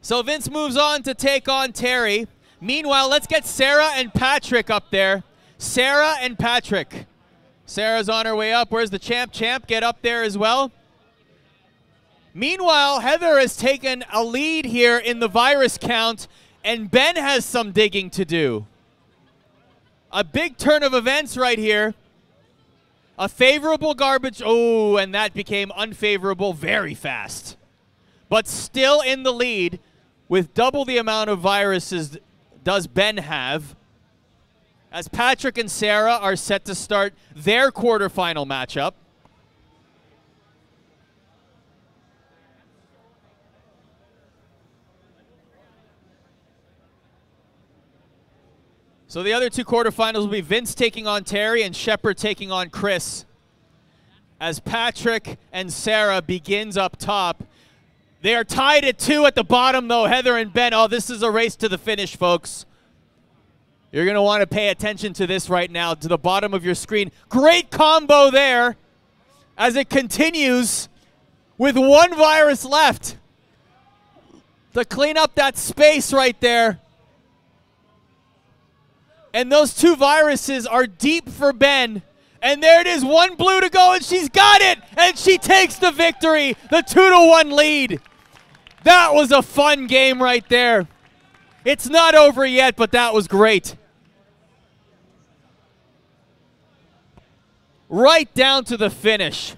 So Vince moves on to take on Terry. Meanwhile, let's get Sarah and Patrick up there. Sarah and Patrick. Sarah's on her way up. Where's the champ? Champ, get up there as well. Meanwhile, Heather has taken a lead here in the virus count, and Ben has some digging to do. A big turn of events right here. A favorable garbage. Oh, and that became unfavorable very fast. But still in the lead with double the amount of viruses does Ben have, as Patrick and Sarah are set to start their quarterfinal matchup. So the other two quarterfinals will be Vince taking on Terry and Shepard taking on Chris. As Patrick and Sarah begins up top, They are tied at 2 at the bottom, though, Heather and Ben. Oh, this is a race to the finish, folks. You're going to want to pay attention to this right now, to the bottom of your screen. Great combo there as it continues with 1 virus left to clean up that space right there. And those 2 viruses are deep for Ben. And there it is, 1 blue to go, and she's got it! And she takes the victory, the 2-1 lead. That was a fun game right there. It's not over yet, but that was great. Right down to the finish.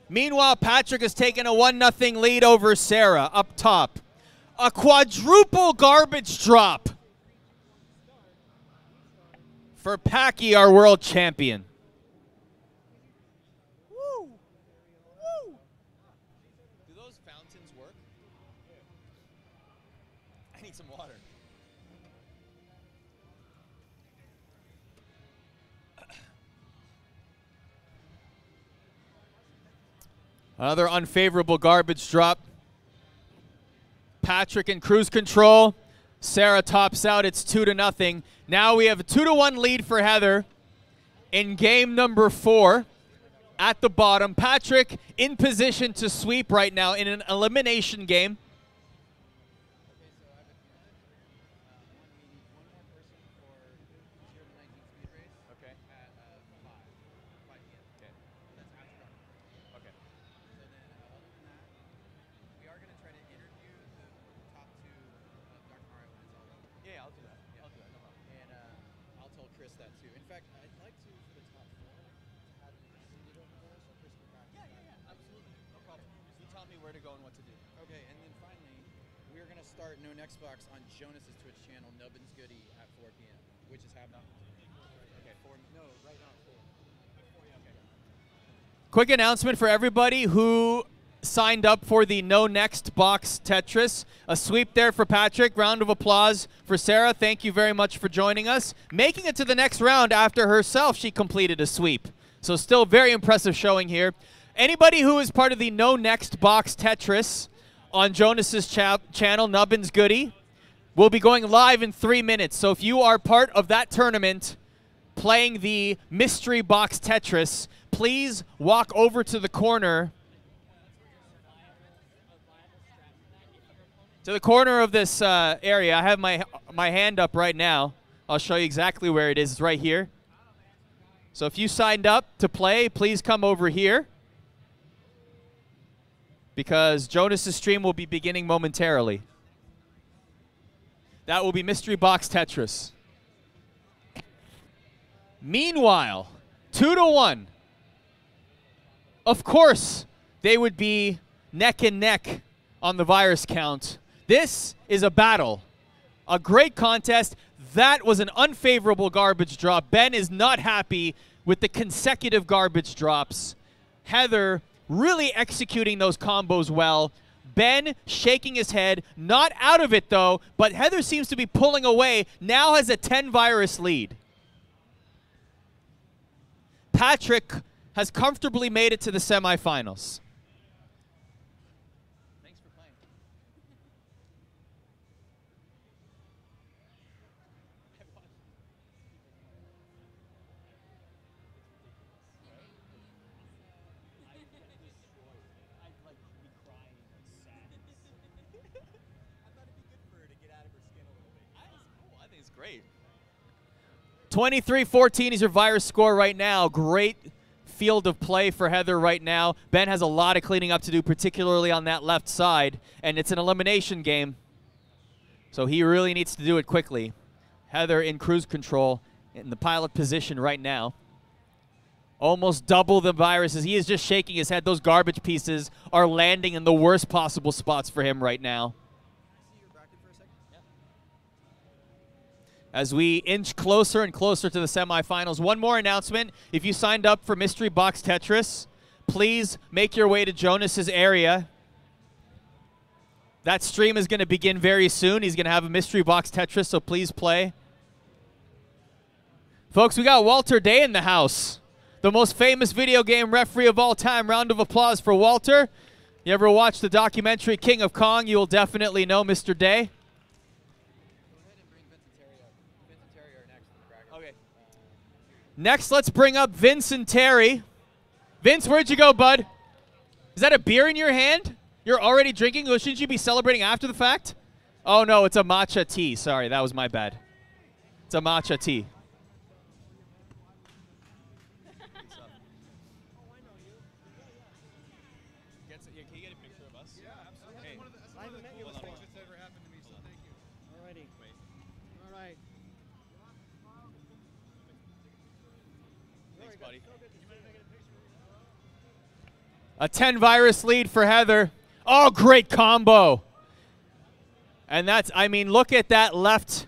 Meanwhile, Patrick has taken a 1-0 lead over Sarah up top. A quadruple garbage drop for Packy, our world champion. Woo! Woo! Do those fountains work? I need some water. Another unfavorable garbage drop. Patrick in cruise control. Sarah tops out. It's 2-0. Now we have a 2-1 lead for Heather in game number 4 at the bottom. Patrick in position to sweep right now in an elimination game. Xbox on Jonas's Twitch channel, Nubbin's Goody, at 4 p.m., which is happening. Okay, 4, no, right now at 4. Okay. Quick announcement for everybody who signed up for the No Next Box Tetris. A sweep there for Patrick. Round of applause for Sarah. Thank you very much for joining us. Making it to the next round after herself, she completed a sweep. So still very impressive showing here. Anybody who is part of the No Next Box Tetris on Jonas's channel, Nubbin's Goody, will be going live in 3 minutes. So if you are part of that tournament playing the Mystery Box Tetris, please walk over to the corner. To the corner of this area. I have my hand up right now. I'll show you exactly where it is. It's right here. So if you signed up to play, please come over here, because Jonas' stream will be beginning momentarily. That will be Mystery Box Tetris. Meanwhile, 2-1. Of course, they would be neck and neck on the virus count. This is a battle. A great contest. That was an unfavorable garbage drop. Ben is not happy with the consecutive garbage drops. Heather really executing those combos well. Ben shaking his head, not out of it though, but Heather seems to be pulling away, now has a 10 virus lead. Patrick has comfortably made it to the semifinals. Thanks for playing. Great. 23-14 is your virus score right now. Great field of play for Heather right now. Ben has a lot of cleaning up to do, particularly on that left side, and it's an elimination game, so he really needs to do it quickly. Heather in cruise control in the pilot position right now. Almost double the viruses. He is just shaking his head. Those garbage pieces are landing in the worst possible spots for him right now. As we inch closer and closer to the semifinals. One more announcement. If you signed up for Mystery Box Tetris, please make your way to Jonas's area. That stream is going to begin very soon. He's going to have a Mystery Box Tetris, so please play. Folks, we got Walter Day in the house. the most famous video game referee of all time. Round of applause for Walter. You ever watch the documentary King of Kong, you will definitely know Mr. Day. Next, let's bring up Vince and Terry. Vince, where'd you go, bud? Is that a beer in your hand? You're already drinking? Or shouldn't you be celebrating after the fact? Oh, no, it's a matcha tea. Sorry, that was my bad. It's a matcha tea. Can you get a picture of us? Yeah, absolutely. Hey, I haven't met you before. That's ever happened to me, so thank you. Alrighty. All right. Thanks, buddy. A 10 virus lead for Heather. Oh, great combo. And that's, I mean, look at that left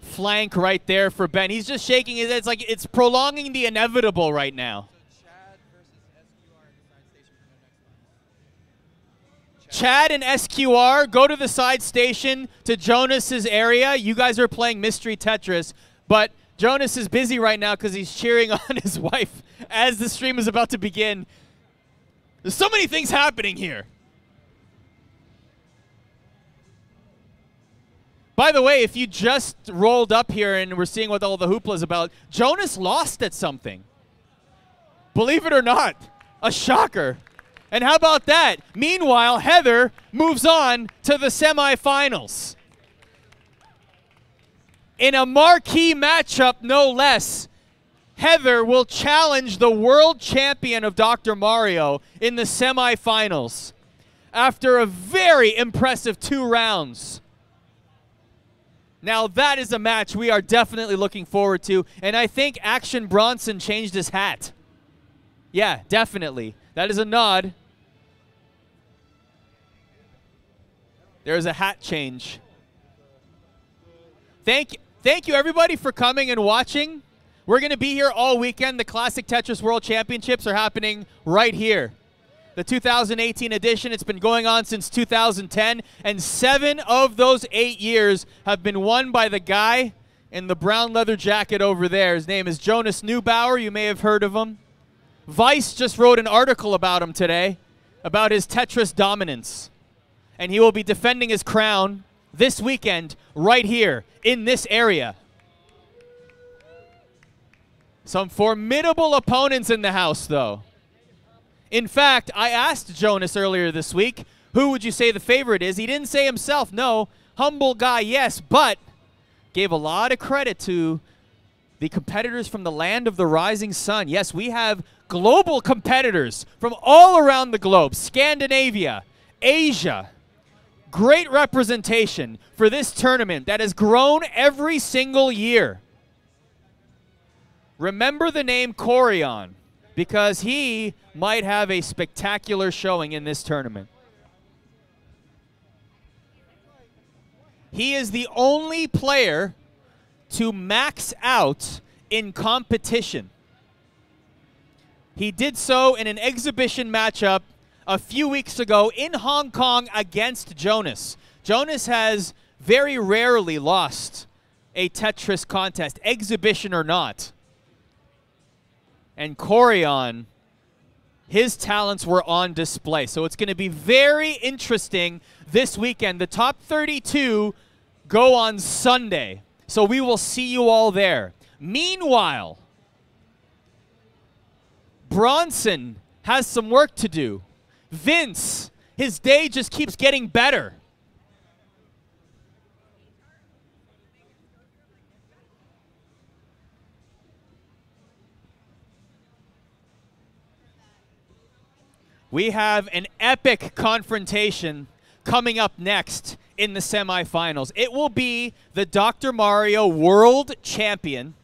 flank right there for Ben. He's just shaking his head. It's like it's prolonging the inevitable right now. Chad and SQR go to the side station to Jonas's area. You guys are playing Mystery Tetris, but Jonas is busy right now because he's cheering on his wife as the stream is about to begin. There's so many things happening here. By the way, if you just rolled up here and we're seeing what all the hoopla is about, Jonas lost at something. Believe it or not, a shocker. And how about that? Meanwhile, Heather moves on to the semifinals. In a marquee matchup, no less, Heather will challenge the world champion of Dr. Mario in the semifinals after a very impressive 2 rounds. Now that is a match we are definitely looking forward to, and I think Action Bronson changed his hat. Yeah, definitely. That is a nod. There's a hat change. Thank you everybody for coming and watching. We're going to be here all weekend. The Classic Tetris World Championships are happening right here. The 2018 edition, it's been going on since 2010, and 7 of those 8 years have been won by the guy in the brown leather jacket over there. His name is Jonas Neubauer. You may have heard of him. Vice just wrote an article about him today, about his Tetris dominance. And he will be defending his crown this weekend right here in this area. Some formidable opponents in the house, though. In fact, I asked Jonas earlier this week, who would you say the favorite is? He didn't say himself, no. Humble guy, yes, but gave a lot of credit to the competitors from the land of the rising sun. Yes, we have global competitors from all around the globe. Scandinavia, Asia. Great representation for this tournament that has grown every single year. Remember the name Corion, because he might have a spectacular showing in this tournament. He is the only player to max out in competition. He did so in an exhibition matchup a few weeks ago in Hong Kong against Jonas. Jonas has very rarely lost a Tetris contest, exhibition or not. And Corion, his talents were on display. So it's going to be very interesting this weekend. The top 32 go on Sunday. So we will see you all there. Meanwhile, Bronson has some work to do. Vince, his day just keeps getting better. We have an epic confrontation coming up next in the semifinals. It will be the Dr. Mario World Champion,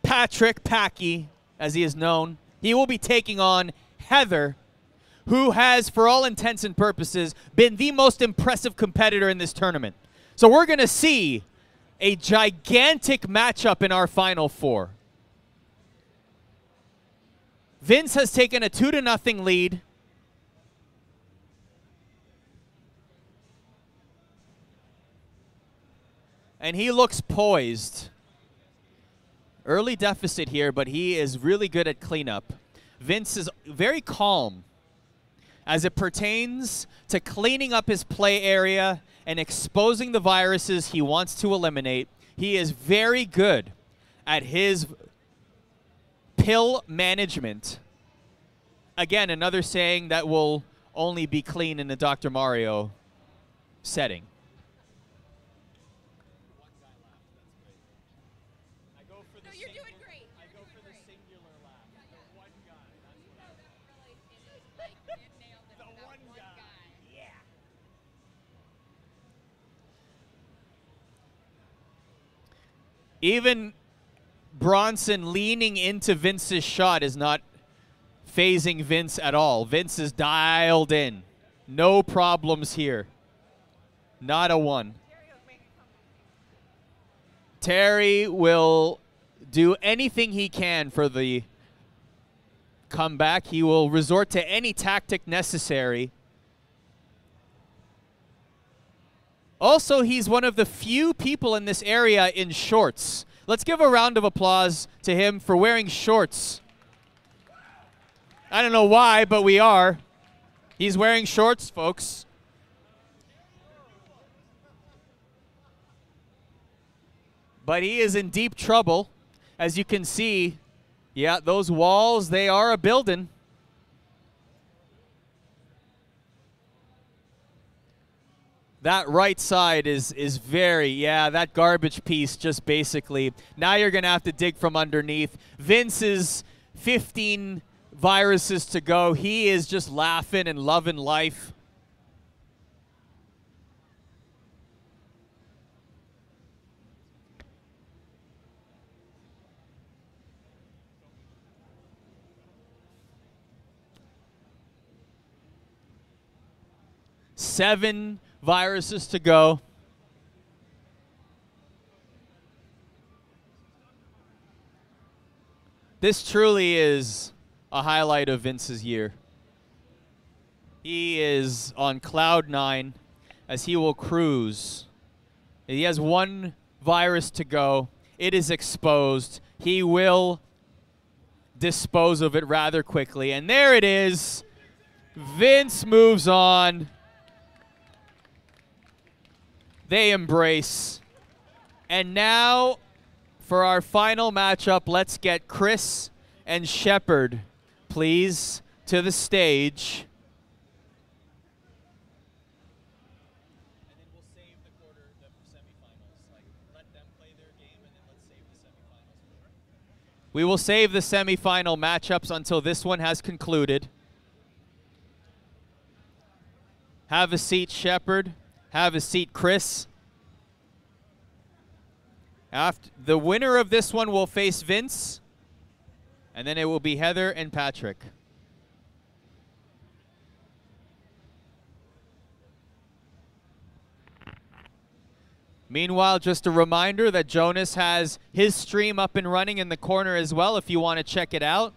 Patrick Packy, as he is known. He will be taking on Heather, who has, for all intents and purposes, been the most impressive competitor in this tournament. So we're going to see a gigantic matchup in our Final Four. Vince has taken a 2-0 lead. And he looks poised. Early deficit here, but he is really good at cleanup. Vince is very calm as it pertains to cleaning up his play area and exposing the viruses he wants to eliminate. He is very good at his pill management. Again, another saying that will only be clean in the Dr. Mario setting. No, you're doing great. I go for the singular laugh. The one guy. No, really, it is like you nailed it. The one guy. Yeah. Even Bronson leaning into Vince's shot is not phasing Vince at all. Vince is dialed in. No problems here. Not a one. Terry will do anything he can for the comeback. He will resort to any tactic necessary. Also, he's one of the few people in this area in shorts. Let's give a round of applause to him for wearing shorts. I don't know why, but we are. He's wearing shorts, folks. But he is in deep trouble. As you can see, yeah, those walls, they are a building. That right side is very, yeah, that garbage piece just basically. Now you're going to have to dig from underneath. Vince's 15 viruses to go. He is just laughing and loving life. Seven viruses to go. This truly is a highlight of Vince's year. He is on cloud 9 as he will cruise. He has one virus to go. It is exposed. He will dispose of it rather quickly. And there it is. Vince moves on. They embrace. And now for our final matchup, let's get Chris and Shepard, please, to the stage. And then we'll save the semifinals. Like, let them play their game, and then let's save the semifinals. We will save the semifinal matchups until this one has concluded. Have a seat, Shepard. Have a seat, Chris. After the winner of this one will face Vince, and then it will be Heather and Patrick. Meanwhile, just a reminder that Jonas has his stream up and running in the corner as well if you want to check it out.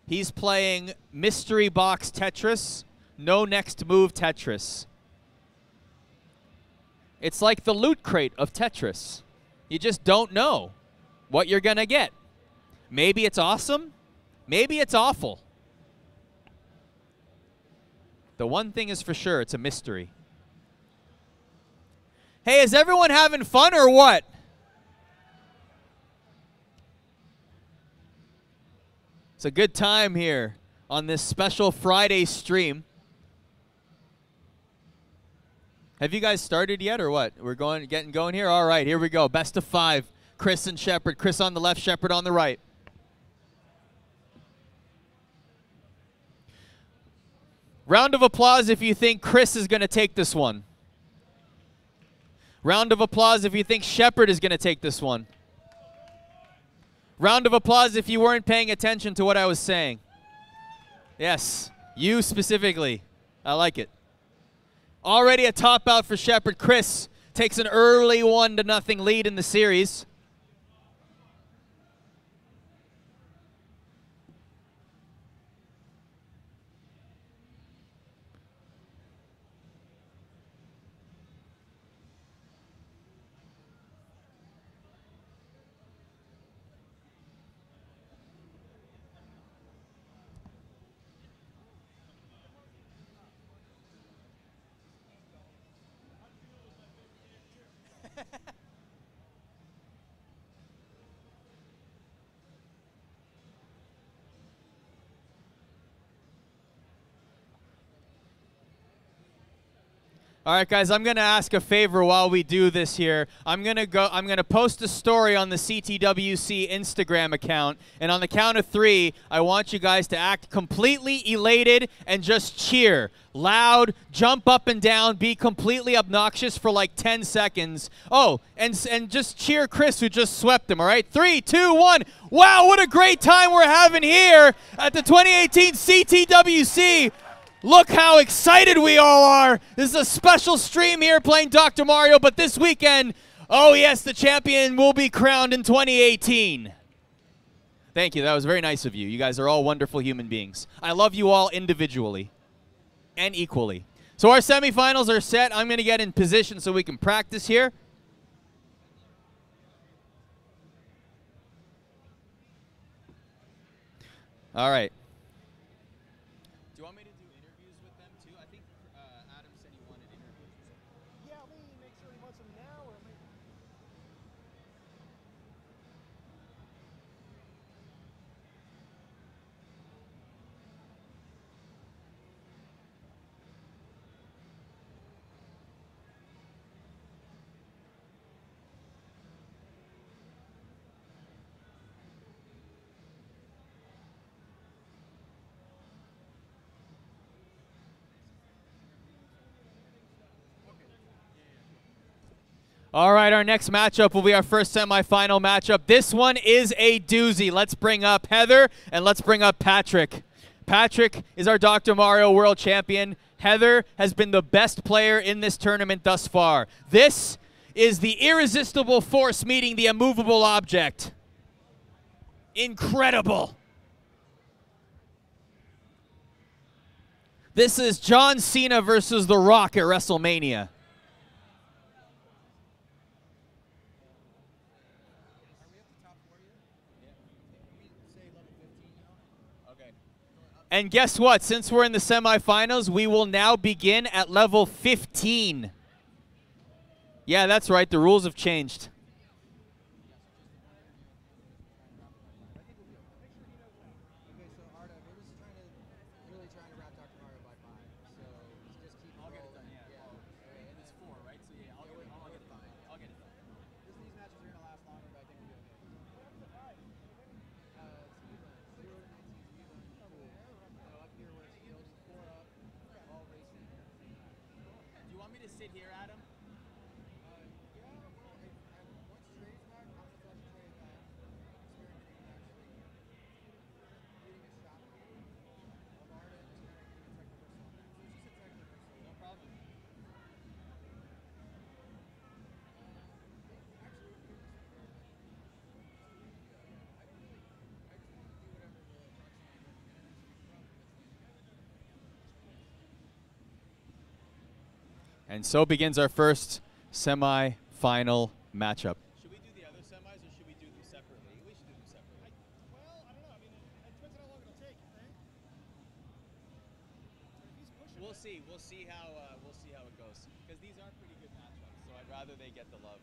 He's playing Mystery Box Tetris, No Next Move Tetris. It's like the loot crate of Tetris. You just don't know what you're going to get. Maybe it's awesome. Maybe it's awful. The one thing is for sure, it's a mystery. Hey, is everyone having fun or what? It's a good time here on this special Friday stream. Have you guys started yet or what? We're getting going here? All right, here we go. Best of 5. Chris and Shepard. Chris on the left, Shepard on the right. Round of applause if you think Chris is going to take this one. Round of applause if you think Shepard is going to take this one. Round of applause if you weren't paying attention to what I was saying. Yes, you specifically. I like it. Already a top out for Shepard. Chris takes an early 1-0 lead in the series. All right, guys, I'm going to ask a favor while we do this here. I'm going to post a story on the CTWC Instagram account, and on the count of 3, I want you guys to act completely elated and just cheer. Loud, jump up and down, be completely obnoxious for like 10 seconds. Oh, and just cheer Chris, who just swept him, all right? 3, 2, 1. Wow, what a great time we're having here at the 2018 CTWC. Look how excited we all are. This is a special stream here playing Dr. Mario, but this weekend, oh yes, the champion will be crowned in 2018. Thank you. That was very nice of you. You guys are all wonderful human beings. I love you all individually and equally. So our semifinals are set. I'm going to get in position so we can practice here. All right. Do you want me to do interviews with them too? I think Adam said he wanted interviews. Yeah, let me make sure he wants them now or maybe. All right, our next matchup will be our first semifinal matchup. This one is a doozy. Let's bring up Heather and let's bring up Patrick. Patrick is our Dr. Mario World Champion. Heather has been the best player in this tournament thus far. This is the irresistible force meeting the immovable object. Incredible. This is John Cena versus The Rock at WrestleMania. And guess what? Since we're in the semifinals, we will now begin at level 15. Yeah, that's right. The rules have changed. Sit here, Adam. And so begins our first semi-final matchup. Should we do the other semis or should we do them separately? We should do them separately. Well, I don't know. I mean, it depends on how long it'll take, you think? We'll see. We'll see how it goes. Because these are pretty good matchups, so I'd rather they get the love.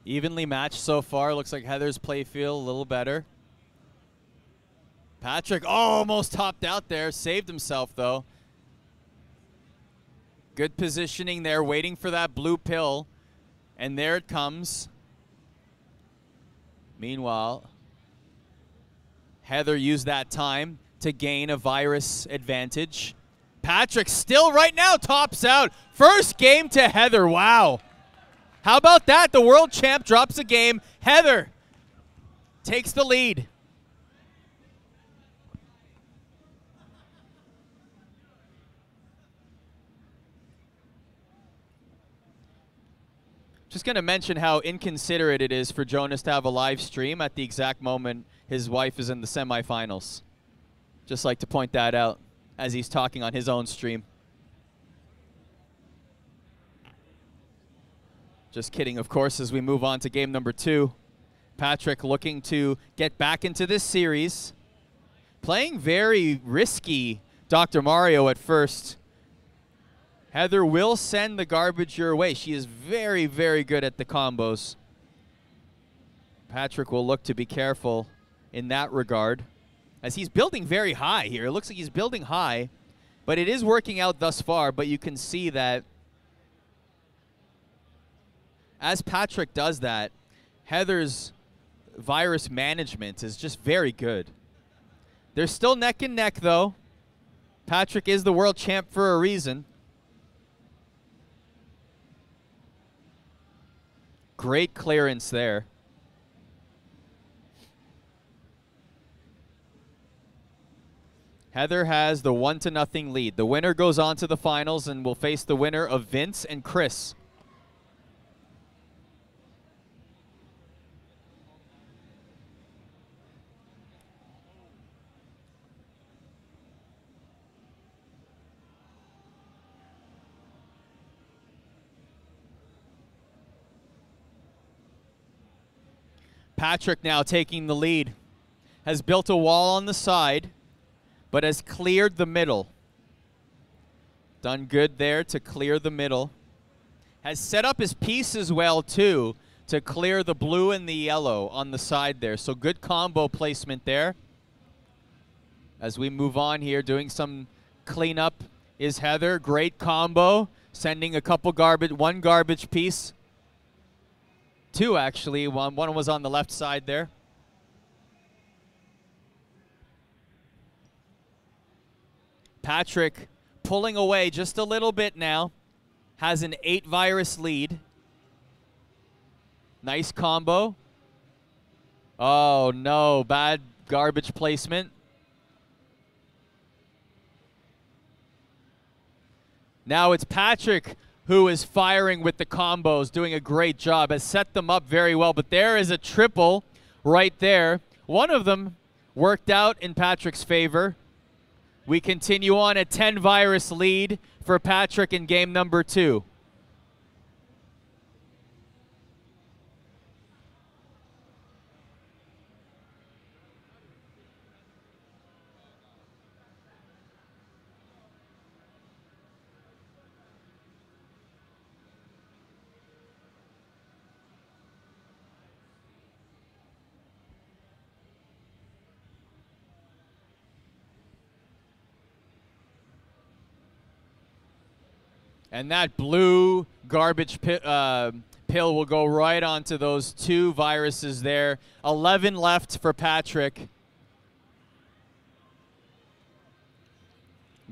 Evenly matched so far. Looks like Heather's play feel a little better. Patrick almost topped out there. Saved himself, though. Good positioning there, waiting for that blue pill. And there it comes. Meanwhile, Heather used that time to gain a virus advantage. Patrick still right now tops out. First game to Heather. Wow. How about that? The world champ drops a game. Heather takes the lead. Just going to mention how inconsiderate it is for Jonas to have a live stream at the exact moment his wife is in the semifinals. Just like to point that out as he's talking on his own stream. Just kidding, of course, as we move on to game number 2. Patrick looking to get back into this series. Playing very risky Dr. Mario at first. Heather will send the garbage your way. She is very, very good at the combos. Patrick will look to be careful in that regard, as he's building very high here. It looks like he's building high, but it is working out thus far. But you can see that as Patrick does that, Heather's virus management is just very good. They're still neck and neck, though. Patrick is the world champ for a reason. Great clearance there. Heather has the 1-0 lead. The winner goes on to the finals and will face the winner of Vince and Chris. Patrick now taking the lead. Has built a wall on the side, but has cleared the middle. Done good there to clear the middle. Has set up his piece as well, too, to clear the blue and the yellow on the side there. So good combo placement there. As we move on here, doing some cleanup is Heather. Great combo, sending a couple one garbage piece. 2, actually. One was on the left side there. Patrick pulling away just a little bit now. Has an 8 virus lead. Nice combo. Oh, no. Bad garbage placement. Now it's Patrick who is firing with the combos, doing a great job, has set them up very well. But there is a triple right there. One of them worked out in Patrick's favor. We continue on a 10 virus lead for Patrick in game number 2. And that blue garbage pill will go right onto those 2 viruses there. 11 left for Patrick.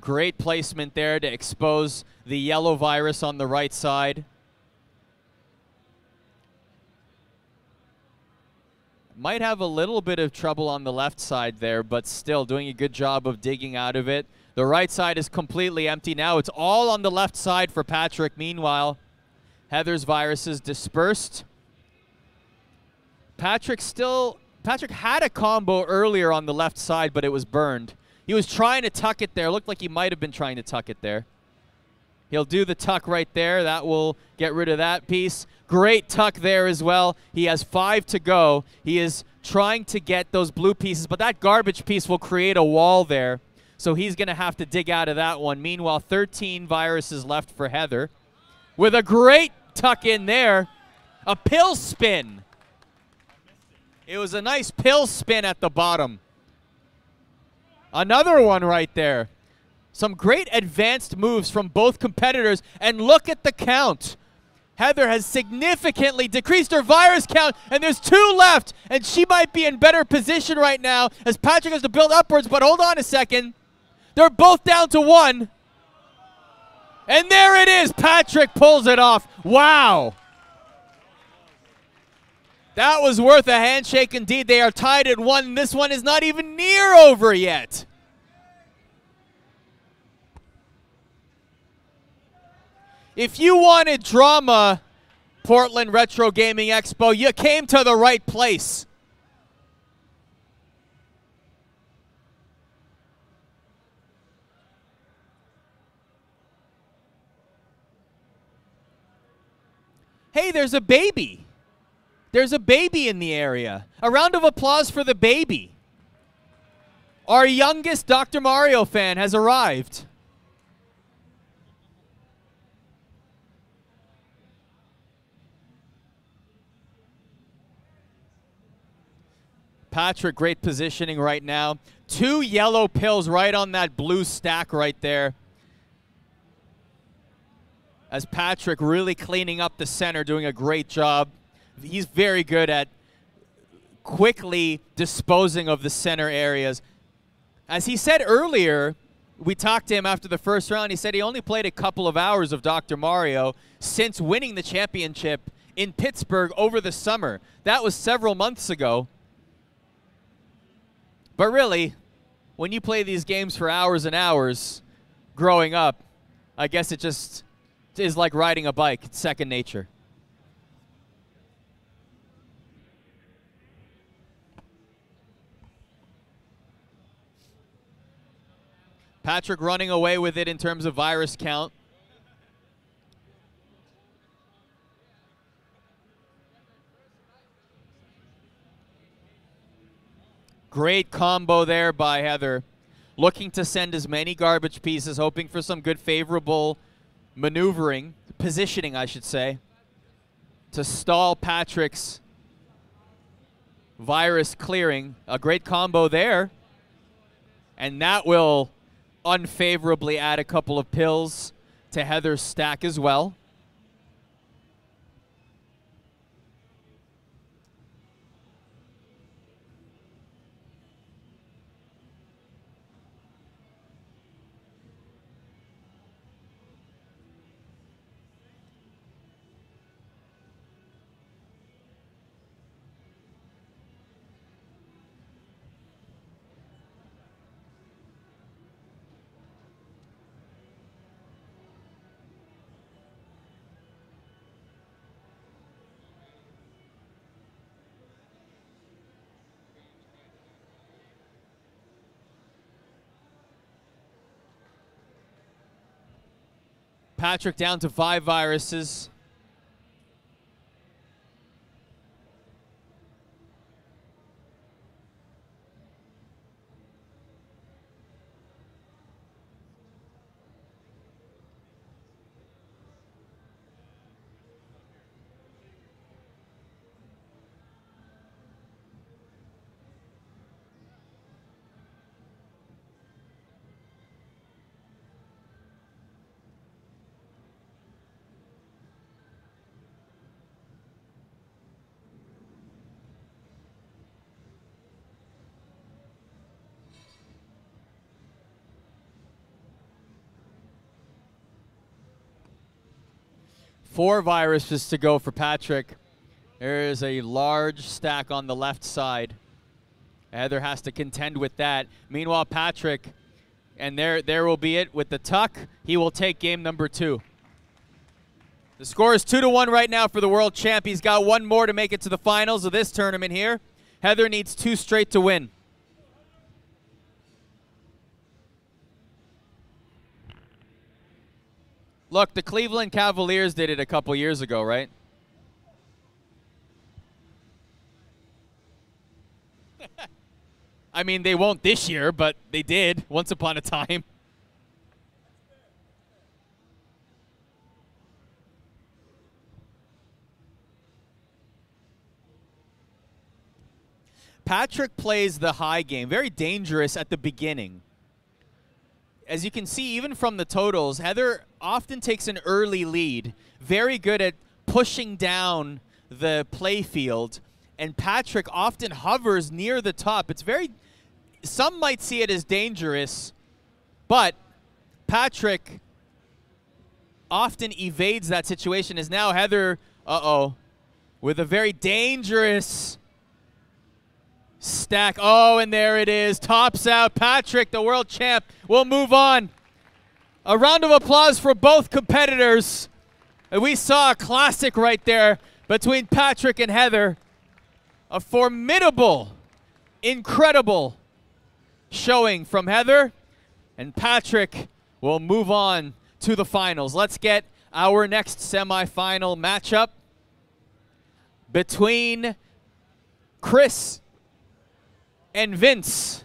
Great placement there to expose the yellow virus on the right side. Might have a little bit of trouble on the left side there, but still doing a good job of digging out of it. The right side is completely empty now. It's all on the left side for Patrick. Meanwhile, Heather's virus is dispersed. Patrick had a combo earlier on the left side, but it was burned. He was trying to tuck it there. Looked like he might have been trying to tuck it there. He'll do the tuck right there. That will get rid of that piece. Great tuck there as well. He has 5 to go. He is trying to get those blue pieces, but that garbage piece will create a wall there. So he's going to have to dig out of that one. Meanwhile, 13 viruses left for Heather. With a great tuck in there. A pill spin. It was a nice pill spin at the bottom. Another one right there. Some great advanced moves from both competitors. And look at the count. Heather has significantly decreased her virus count, and there's 2 left. And she might be in better position right now as Patrick has to build upwards. But hold on a second. They're both down to 1. And there it is. Patrick pulls it off. Wow. That was worth a handshake indeed. They are tied at 1. This one is not even near over yet. If you wanted drama Portland Retro Gaming Expo. You came to the right place. Hey, there's a baby. There's a baby in the area. A round of applause for the baby. Our youngest Dr. Mario fan has arrived. Patrick, great positioning right now. 2 yellow pills right on that blue stack right there. As Patrick really cleaning up the center, doing a great job. He's very good at quickly disposing of the center areas. As he said earlier, we talked to him after the first round. He said he only played a couple of hours of Dr. Mario since winning the championship in Pittsburgh over the summer. That was several months ago. But really, when you play these games for hours and hours growing up, I guess it just is like riding a bike. It's second nature. Patrick running away with it in terms of virus count. Great combo there by Heather. Looking to send as many garbage pieces, hoping for some good favorable maneuvering, positioning I should say, to stall Patrick's virus clearing. A great combo there. And that will unfavorably add a couple of pills to Heather's stack as well. Patrick down to 5 viruses. Four viruses to go for Patrick. There is a large stack on the left side. Heather has to contend with that. Meanwhile, Patrick, and there will be it with the tuck. He will take game number 2. The score is 2-1 right now for the world champ. He's got one more to make it to the finals of this tournament here. Heather needs 2 straight to win. Look, the Cleveland Cavaliers did it a couple years ago, right? I mean, they won't this year, but they did once upon a time. Patrick plays the high game, very dangerous at the beginning. As you can see, even from the totals, Heather often takes an early lead, very good at pushing down the play field, and Patrick often hovers near the top. It's very, some might see it as dangerous, but Patrick often evades that situation, as now Heather, with a very dangerous stack. Oh, and there it is. Tops out. Patrick, the world champ, will move on. A round of applause for both competitors. And we saw a classic right there between Patrick and Heather. A formidable, incredible showing from Heather. And Patrick will move on to the finals. Let's get our next semifinal matchup between Chris and Vince.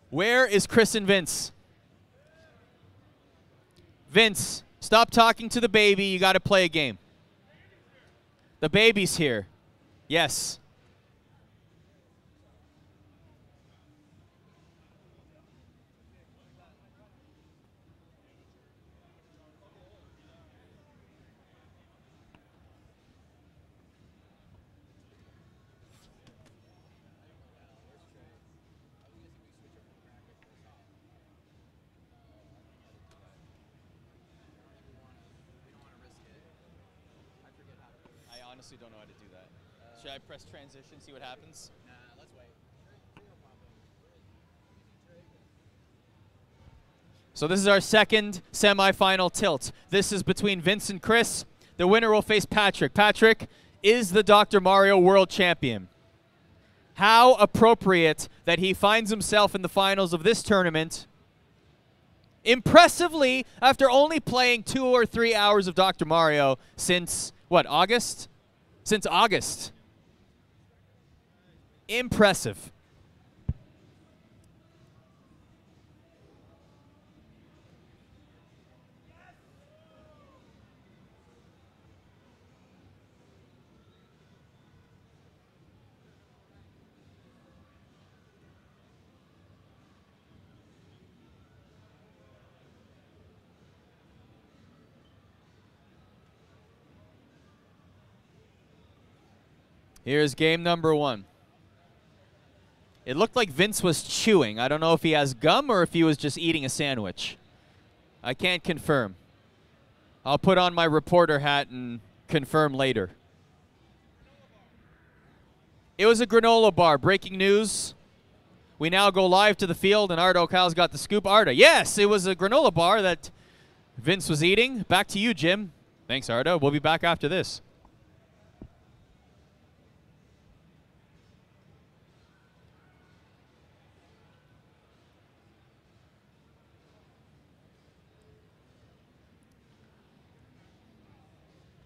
Where is Chris and Vince? Vince, stop talking to the baby. You got to play a game. The baby's here. Yes. I honestly don't know how to do that. Should I press transition, see what happens? Nah, let's wait. So this is our second semifinal tilt. This is between Vince and Chris. The winner will face Patrick. Patrick is the Dr. Mario World Champion. How appropriate that he finds himself in the finals of this tournament. Impressively, after only playing 2 or 3 hours of Dr. Mario since, what, August? Since August. Impressive. Here's game number 1. It looked like Vince was chewing. I don't know if he has gum or if he was just eating a sandwich. I can't confirm. I'll put on my reporter hat and confirm later. It was a granola bar. Breaking news. We now go live to the field, and Ardo Kyle's got the scoop. Ardo, yes, it was a granola bar that Vince was eating. Back to you, Jim. Thanks, Ardo. We'll be back after this.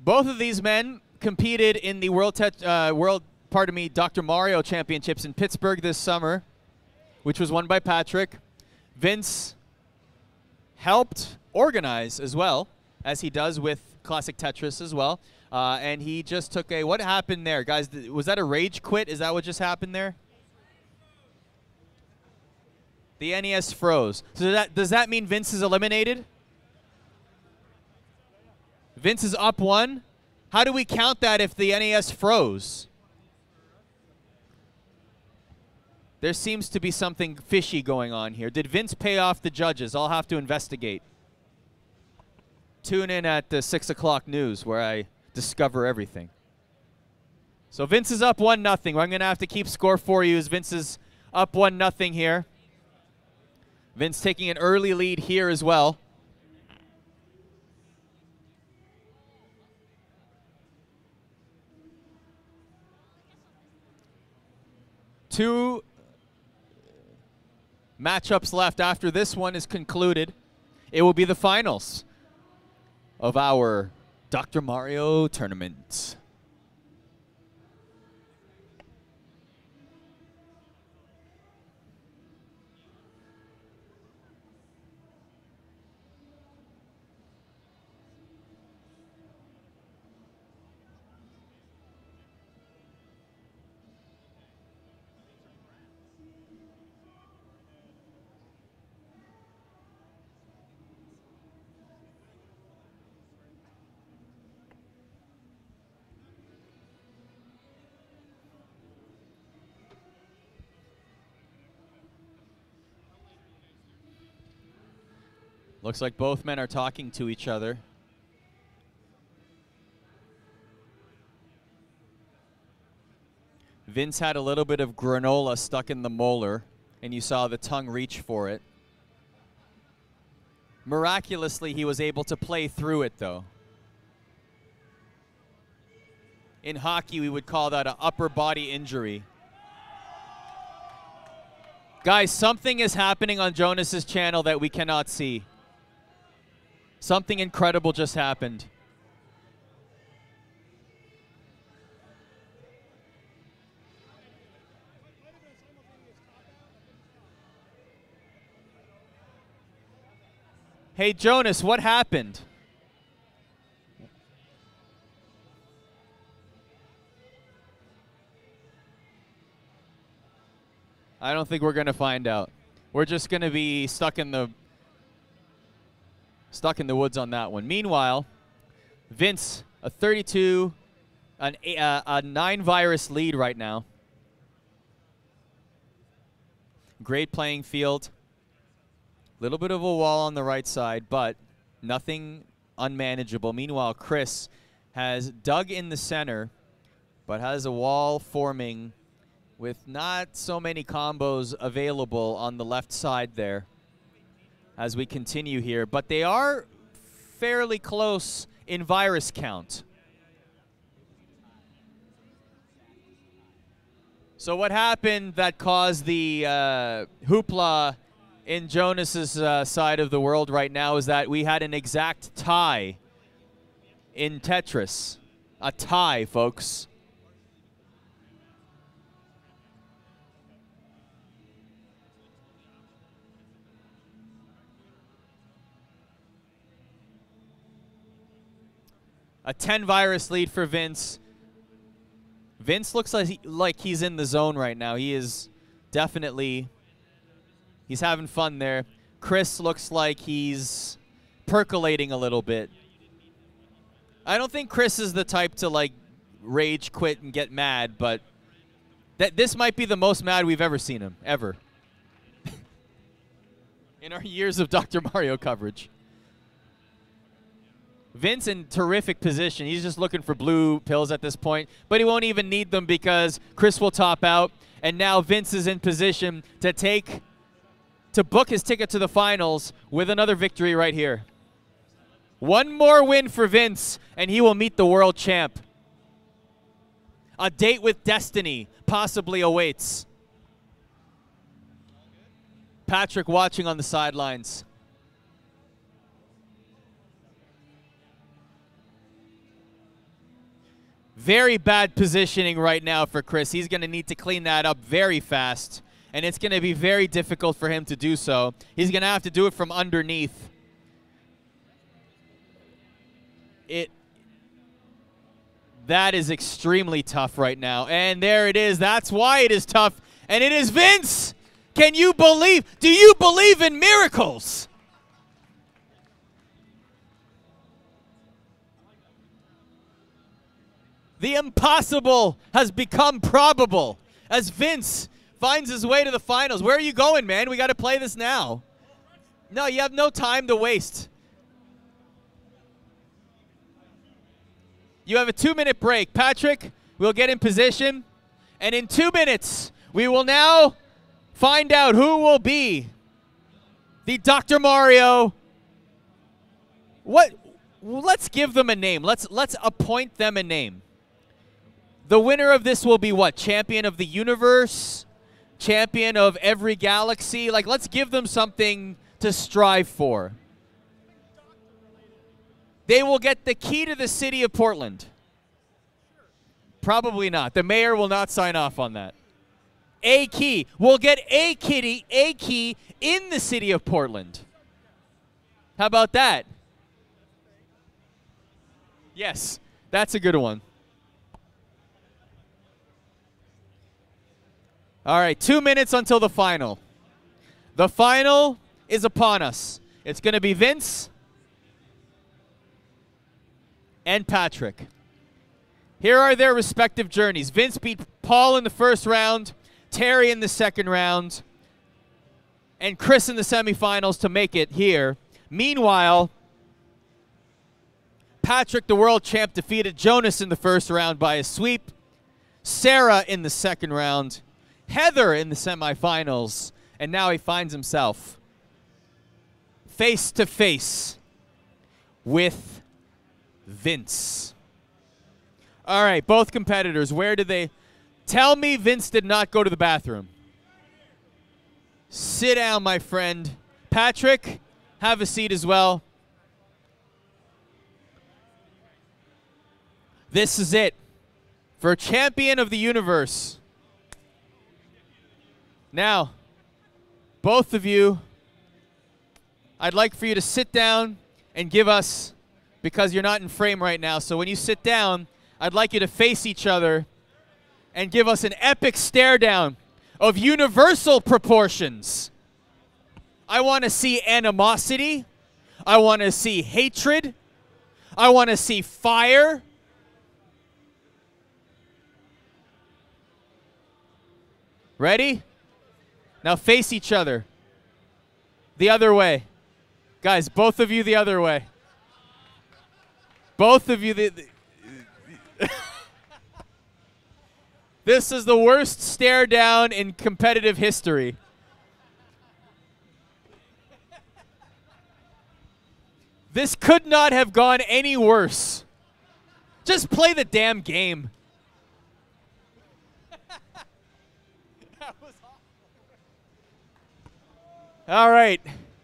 Both of these men competed in the Dr. Mario Championships in Pittsburgh this summer, which was won by Patrick. Vince helped organize as well, as he does with Classic Tetris as well. And he just took a, what happened there? Guys, was that a rage quit? Is that what just happened there? The NES froze. So does that mean Vince is eliminated? Vince is up 1. How do we count that if the NES froze? There seems to be something fishy going on here. Did Vince pay off the judges? I'll have to investigate. Tune in at the 6 o'clock news where I discover everything. So Vince is up 1-0. I'm going to have to keep score for you as Vince is up 1-0 here. Vince taking an early lead here as well. Two matchups left after this one is concluded. It will be the finals of our Dr. Mario tournament. Looks like both men are talking to each other. Vince had a little bit of granola stuck in the molar, and you saw the tongue reach for it. Miraculously, he was able to play through it, though. In hockey, we would call that an upper body injury. Guys, something is happening on Jonas's channel that we cannot see. Something incredible just happened. Hey, Jonas, what happened? I don't think we're going to find out. We're just going to be stuck in the woods on that one. Meanwhile, Vince, a 32, a 9-virus lead right now. Great playing field. Little bit of a wall on the right side, but nothing unmanageable. Meanwhile, Chris has dug in the center, but has a wall forming with not so many combos available on the left side there as we continue here. But they are fairly close in virus count. So what happened that caused the hoopla in Jonas's side of the world right now is that we had an exact tie in Tetris. A tie, folks. A 10-virus lead for Vince. Vince looks like he's in the zone right now. He is definitely... He's having fun there. Chris looks like he's percolating a little bit. I don't think Chris is the type to, like, rage quit and get mad, but this might be the most mad we've ever seen him, ever. In our years of Dr. Mario coverage. Vince in terrific position. He's just looking for blue pills at this point, but he won't even need them because Chris will top out, and now Vince is in position to book his ticket to the finals with another victory right here. One more win for Vince, and he will meet the world champ. A date with destiny possibly awaits. Patrick watching on the sidelines. Very bad positioning right now for Chris. He's going to need to clean that up very fast. And it's going to be very difficult for him to do so. He's going to have to do it from underneath. That is extremely tough right now. And there it is. That's why it is tough. And it is Vince. Can you believe? Do you believe in miracles? The impossible has become probable as Vince finds his way to the finals. Where are you going, man? We got to play this now. No, you have no time to waste. You have a 2-minute break. Patrick, we'll get in position. And in 2 minutes, we will now find out who will be the Dr. Mario. Let's give them a name. Let's appoint them a name. The winner of this will be what? Champion of the universe? Champion of every galaxy? Like, let's give them something to strive for. They will get the key to the city of Portland. Probably not. The mayor will not sign off on that. A key. We'll get a key in the city of Portland. How about that? Yes, that's a good one. All right, 2 minutes until the final. The final is upon us. It's going to be Vince and Patrick. Here are their respective journeys. Vince beat Paul in the first round, Terry in the second round, and Chris in the semifinals to make it here. Meanwhile, Patrick, the world champ, defeated Jonas in the first round by a sweep, Sarah in the second round, Heather in the semifinals, and now he finds himself face to face with Vince. All right, both competitors, where did they... Tell me Vince did not go to the bathroom. Sit down, my friend. Patrick, have a seat as well. This is it for champion of the universe. Now, both of you, I'd like for you to sit down and give us, because you're not in frame right now, so when you sit down, I'd like you to face each other and give us an epic stare down of universal proportions. I want to see animosity. I want to see hatred. I want to see fire. Ready? Now face each other. The other way. Guys, both of you the other way. Both of you This is the worst stare down in competitive history. This could not have gone any worse. Just play the damn game. All right.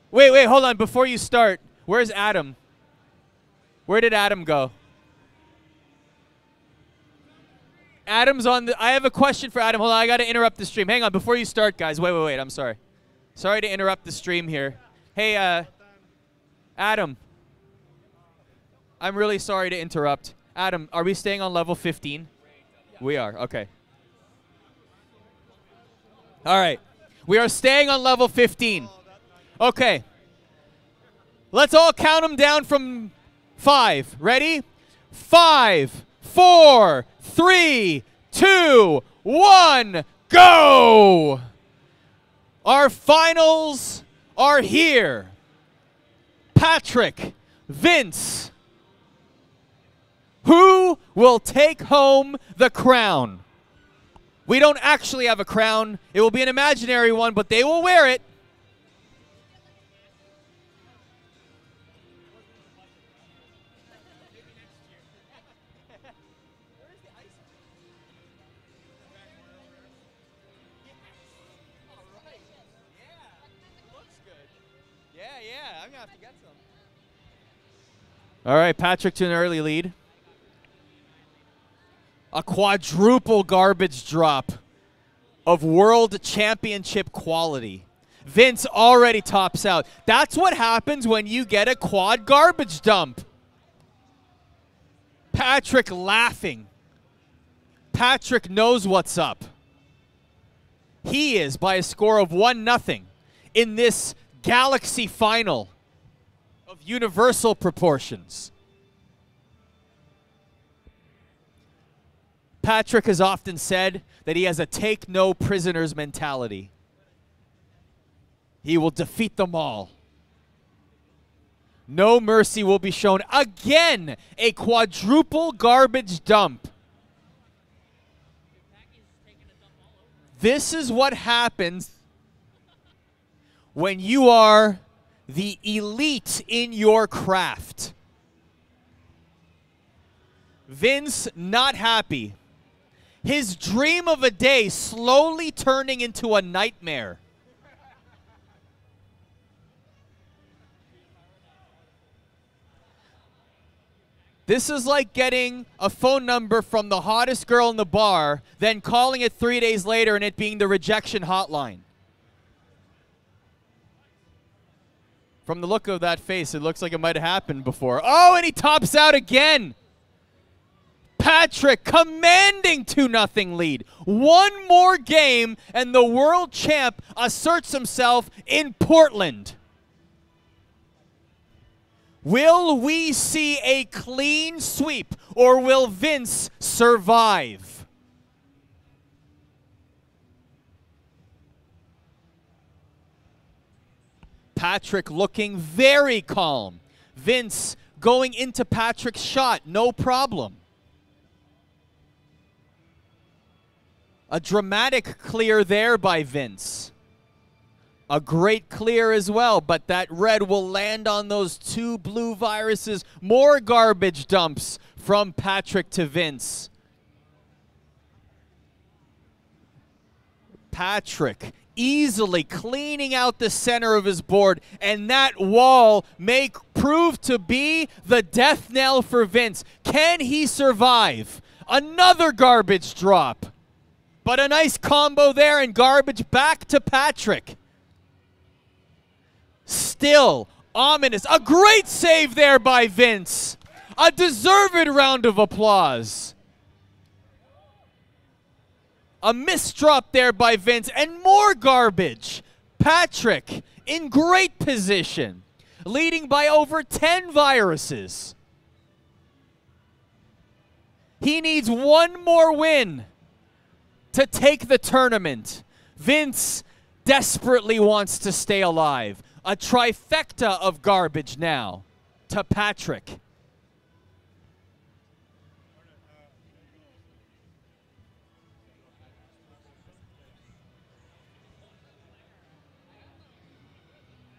Wait, hold on. Before you start, where's Adam? Where did Adam go? Adam's on the... I have a question for Adam. Hold on, I got to interrupt the stream. Hang on, before you start, guys. Wait, I'm sorry. Sorry to interrupt the stream here. Hey, Adam. I'm really sorry to interrupt. Adam, are we staying on level 15? We are, okay. All right. We are staying on level 15. Okay. Let's all count them down from 5. Ready? 5, 4, 3, 2, 1, go! Our finals are here. Patrick, Vince. Who will take home the crown? We don't actually have a crown. It will be an imaginary one, but they will wear it. Yeah, I'm going to have to get some. All right, Patrick to an early lead. A quadruple garbage drop of world championship quality. Vince already tops out. That's what happens when you get a quad garbage dump. Patrick laughing. Patrick knows what's up. He is by a score of 1-0 in this Galaxy final of universal proportions. Patrick has often said that he has a take no prisoners mentality. He will defeat them all. No mercy will be shown. Again, a quadruple garbage dump. This is what happens when you are the elite in your craft. Vince not happy. His dream of a day slowly turning into a nightmare. This is like getting a phone number from the hottest girl in the bar, then calling it 3 days later and it being the rejection hotline. From the look of that face, it looks like it might have happened before. Oh, and he tops out again. Patrick commanding 2-0 lead. One more game and the world champ asserts himself in Portland. Will we see a clean sweep or will Vince survive? Patrick looking very calm. Vince going into Patrick's shot, no problem. A dramatic clear there by Vince. A great clear as well, but that red will land on those 2 blue viruses. More garbage dumps from Patrick to Vince. Patrick easily cleaning out the center of his board, and that wall may prove to be the death knell for Vince. Can he survive? Another garbage drop. But a nice combo there, and garbage back to Patrick. Still ominous. A great save there by Vince. A deserved round of applause. A misdrop there by Vince, and more garbage. Patrick in great position, leading by over 10 viruses. He needs one more win to take the tournament. Vince desperately wants to stay alive. A trifecta of garbage now to Patrick.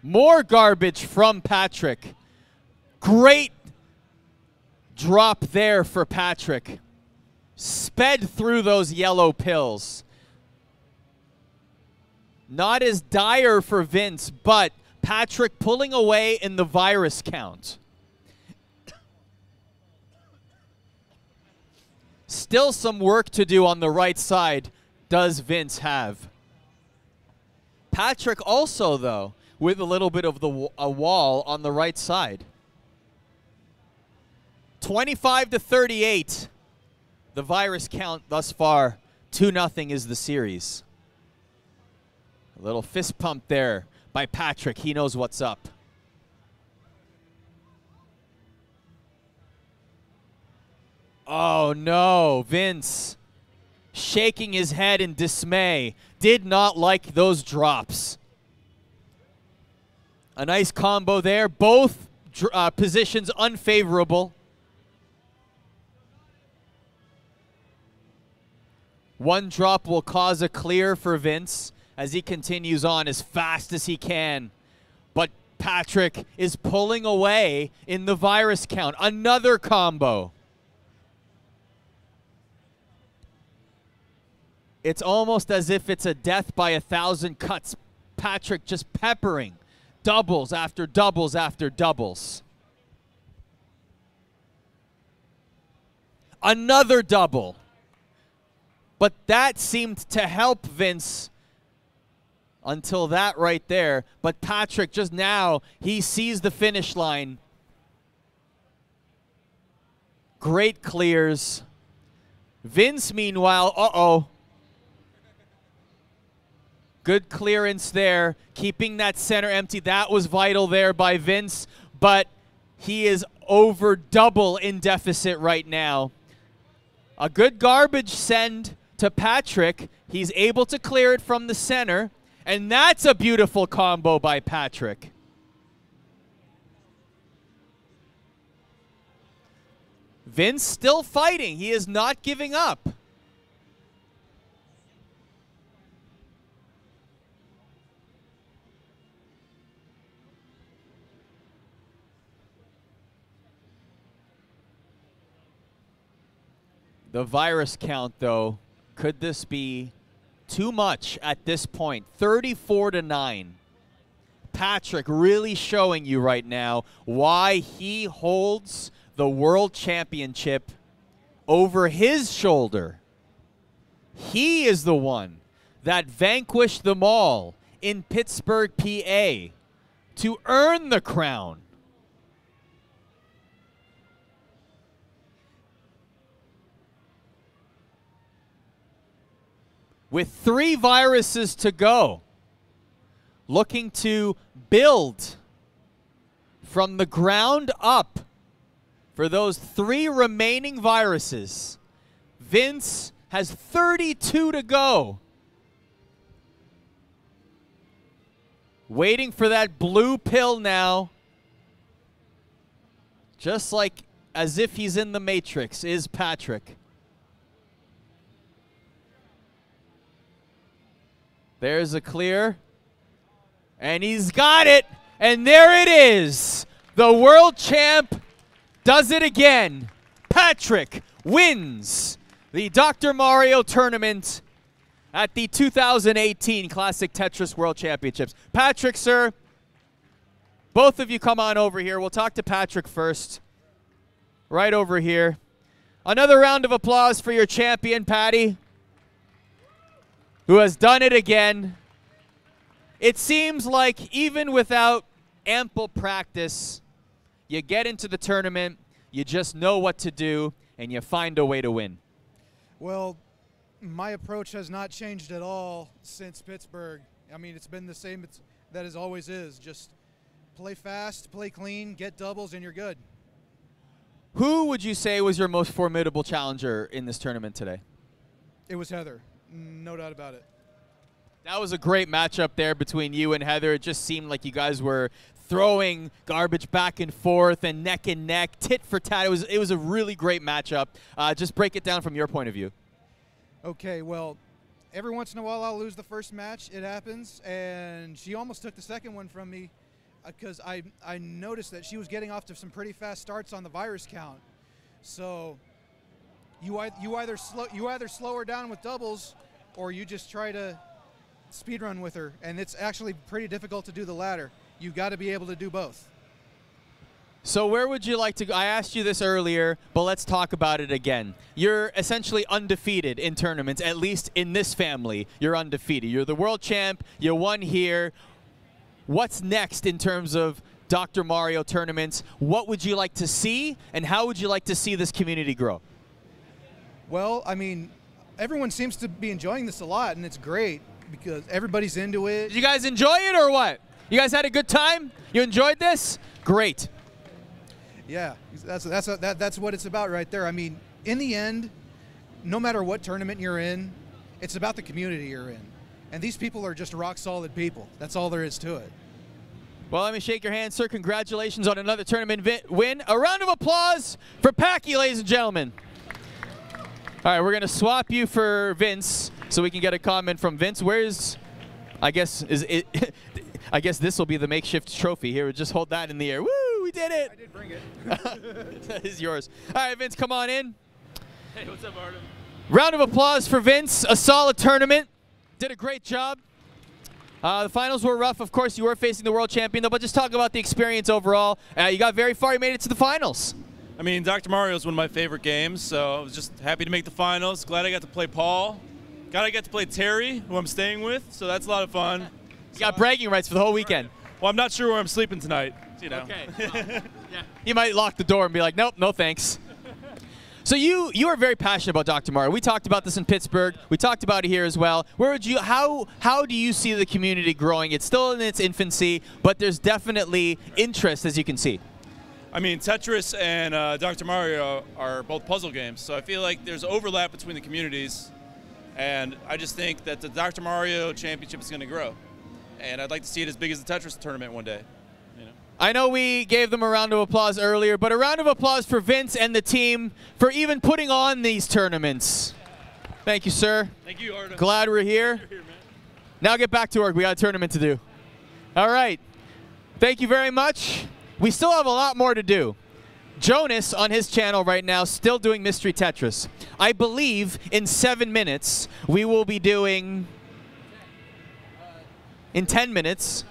More garbage from Patrick. Great drop there for Patrick. Sped through those yellow pills. Not as dire for Vince, but Patrick pulling away in the virus count. Still some work to do on the right side, does Vince have. Patrick also, though, with a little bit of a wall on the right side. 25-38. The virus count thus far, 2-0 is the series. A little fist pump there by Patrick. He knows what's up. Oh no, Vince shaking his head in dismay. Did not like those drops. A nice combo there. Both positions unfavorable. One drop will cause a clear for Vince as he continues on as fast as he can. But Patrick is pulling away in the virus count. Another combo. It's almost as if it's a death by 1,000 cuts. Patrick just peppering doubles after doubles after doubles. Another double. But that seemed to help Vince until that right there. But Patrick just now, he sees the finish line. Great clears. Vince, meanwhile, uh-oh. Good clearance there, keeping that center empty. That was vital there by Vince, but he is over double in deficit right now. A good garbage send to Patrick. He's able to clear it from the center, and that's a beautiful combo by Patrick. Vince still fighting. He is not giving up. The virus count, though, could this be too much at this point? 34-9. Patrick really showing you right now why he holds the world championship over his shoulder. He is the one that vanquished them all in Pittsburgh, PA to earn the crown. With 3 viruses to go, looking to build from the ground up for those 3 remaining viruses. Vince has 32 to go. Waiting for that blue pill now. Just like as if he's in the Matrix is Patrick. There's a clear. And he's got it. And there it is. The world champ does it again. Patrick wins the Dr. Mario tournament at the 2018 Classic Tetris World Championships. Patrick, sir, both of you come on over here. We'll talk to Patrick first. Right over here. Another round of applause for your champion, Patty, who has done it again. It seems like even without ample practice, you get into the tournament, you just know what to do, and you find a way to win. Well, my approach has not changed at all since Pittsburgh. I mean, it's been the same that it always is. Just play fast, play clean, get doubles, and you're good. Who would you say was your most formidable challenger in this tournament today? It was Heather, no doubt about it. That was a great matchup there between you and Heather. It just seemed like you guys were throwing garbage back and forth and neck, tit for tat. It was a really great matchup. Just break it down from your point of view. Okay, well, every once in a while I'll lose the first match. It happens, and she almost took the second one from me because I noticed that she was getting off to some pretty fast starts on the virus count. So you either slow her down with doubles, or you just try to speed run with her, and it's actually pretty difficult to do the latter. You got to be able to do both. So where would you like to go? I asked you this earlier, but let's talk about it again. You're essentially undefeated in tournaments, at least in this family. You're undefeated. You're the world champ. You won here. What's next in terms of Dr. Mario tournaments? What would you like to see, and how would you like to see this community grow? Well, I mean, everyone seems to be enjoying this a lot, and it's great because everybody's into it. Did you guys enjoy it or what? You guys had a good time? You enjoyed this? Great. Yeah, that's what it's about right there. I mean, in the end, no matter what tournament you're in, it's about the community you're in. And these people are just rock solid people. That's all there is to it. Well, let me shake your hand, sir. Congratulations on another tournament win. A round of applause for Packy, ladies and gentlemen. All right, we're going to swap you for Vince so we can get a comment from Vince. Where's, I guess this will be the makeshift trophy here. We'll just hold that in the air. Woo, we did it. I did bring it. That is yours. All right, Vince, come on in. Hey, what's up, Artem? Round of applause for Vince. A solid tournament. Did a great job. The finals were rough. Of course, you were facing the world champion, though, but just talk about the experience overall. You got very far. You made it to the finals. I mean, Dr. Mario is one of my favorite games, so I was just happy to make the finals. Glad I got to play Paul. Glad I got to play Terry, who I'm staying with, so that's a lot of fun. You got bragging rights for the whole weekend. Well, I'm not sure where I'm sleeping tonight. You know. Okay. Yeah. You might lock the door and be like, nope, no thanks. So you are very passionate about Dr. Mario. We talked about this in Pittsburgh. We talked about it here as well. How do you see the community growing? It's still in its infancy, but there's definitely interest, as you can see. I mean, Tetris and Dr. Mario are both puzzle games, so I feel like there's overlap between the communities, and I just think that the Dr. Mario Championship is going to grow, and I'd like to see it as big as the Tetris tournament one day. You know? I know we gave them a round of applause earlier, but a round of applause for Vince and the team for even putting on these tournaments. Thank you, sir. Thank you, Artem. Glad we're here. You're here, man. Now get back to work. We got a tournament to do. All right. Thank you very much. We still have a lot more to do. Jonas on his channel right now still doing Mystery Tetris. I believe in 7 minutes we will be doing, in 10 minutes,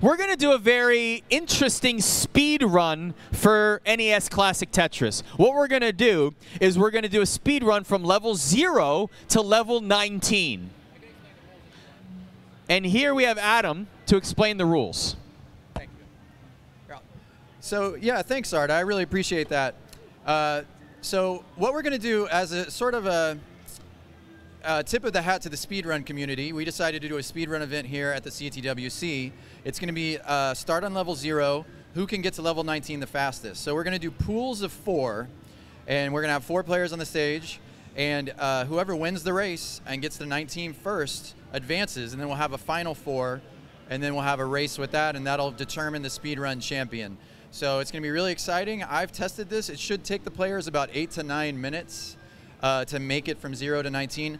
we're going to do a very interesting speed run for NES Classic Tetris. What we're going to do is we're going to do a speed run from level 0 to level 19. And here we have Adam to explain the rules. So yeah, thanks, Art. I really appreciate that. So what we're going to do as a sort of a tip of the hat to the speedrun community, we decided to do a speedrun event here at the CTWC. It's going to be start on level 0, who can get to level 19 the fastest. So we're going to do pools of 4, and we're going to have 4 players on the stage, and whoever wins the race and gets to 19 first advances, and then we'll have a final 4, and then we'll have a race with that, and that'll determine the speedrun champion. So it's going to be really exciting. I've tested this. It should take the players about 8 to 9 minutes to make it from 0 to 19.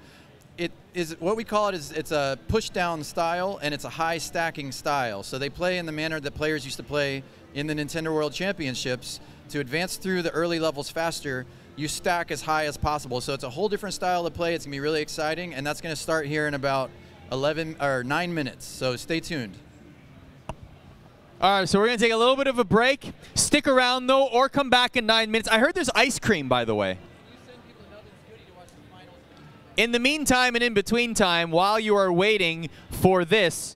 it is what we call it is it's a push down style and it's a high stacking style. So they play in the manner that players used to play in the Nintendo World Championships. To advance through the early levels faster, you stack as high as possible. So it's a whole different style to play. It's gonna be really exciting, and that's gonna start here in about 9 minutes. So stay tuned. All right, so we're going to take a little bit of a break. Stick around, though, or come back in 9 minutes. I heard there's ice cream, by the way. In the meantime and in between time, while you are waiting for this,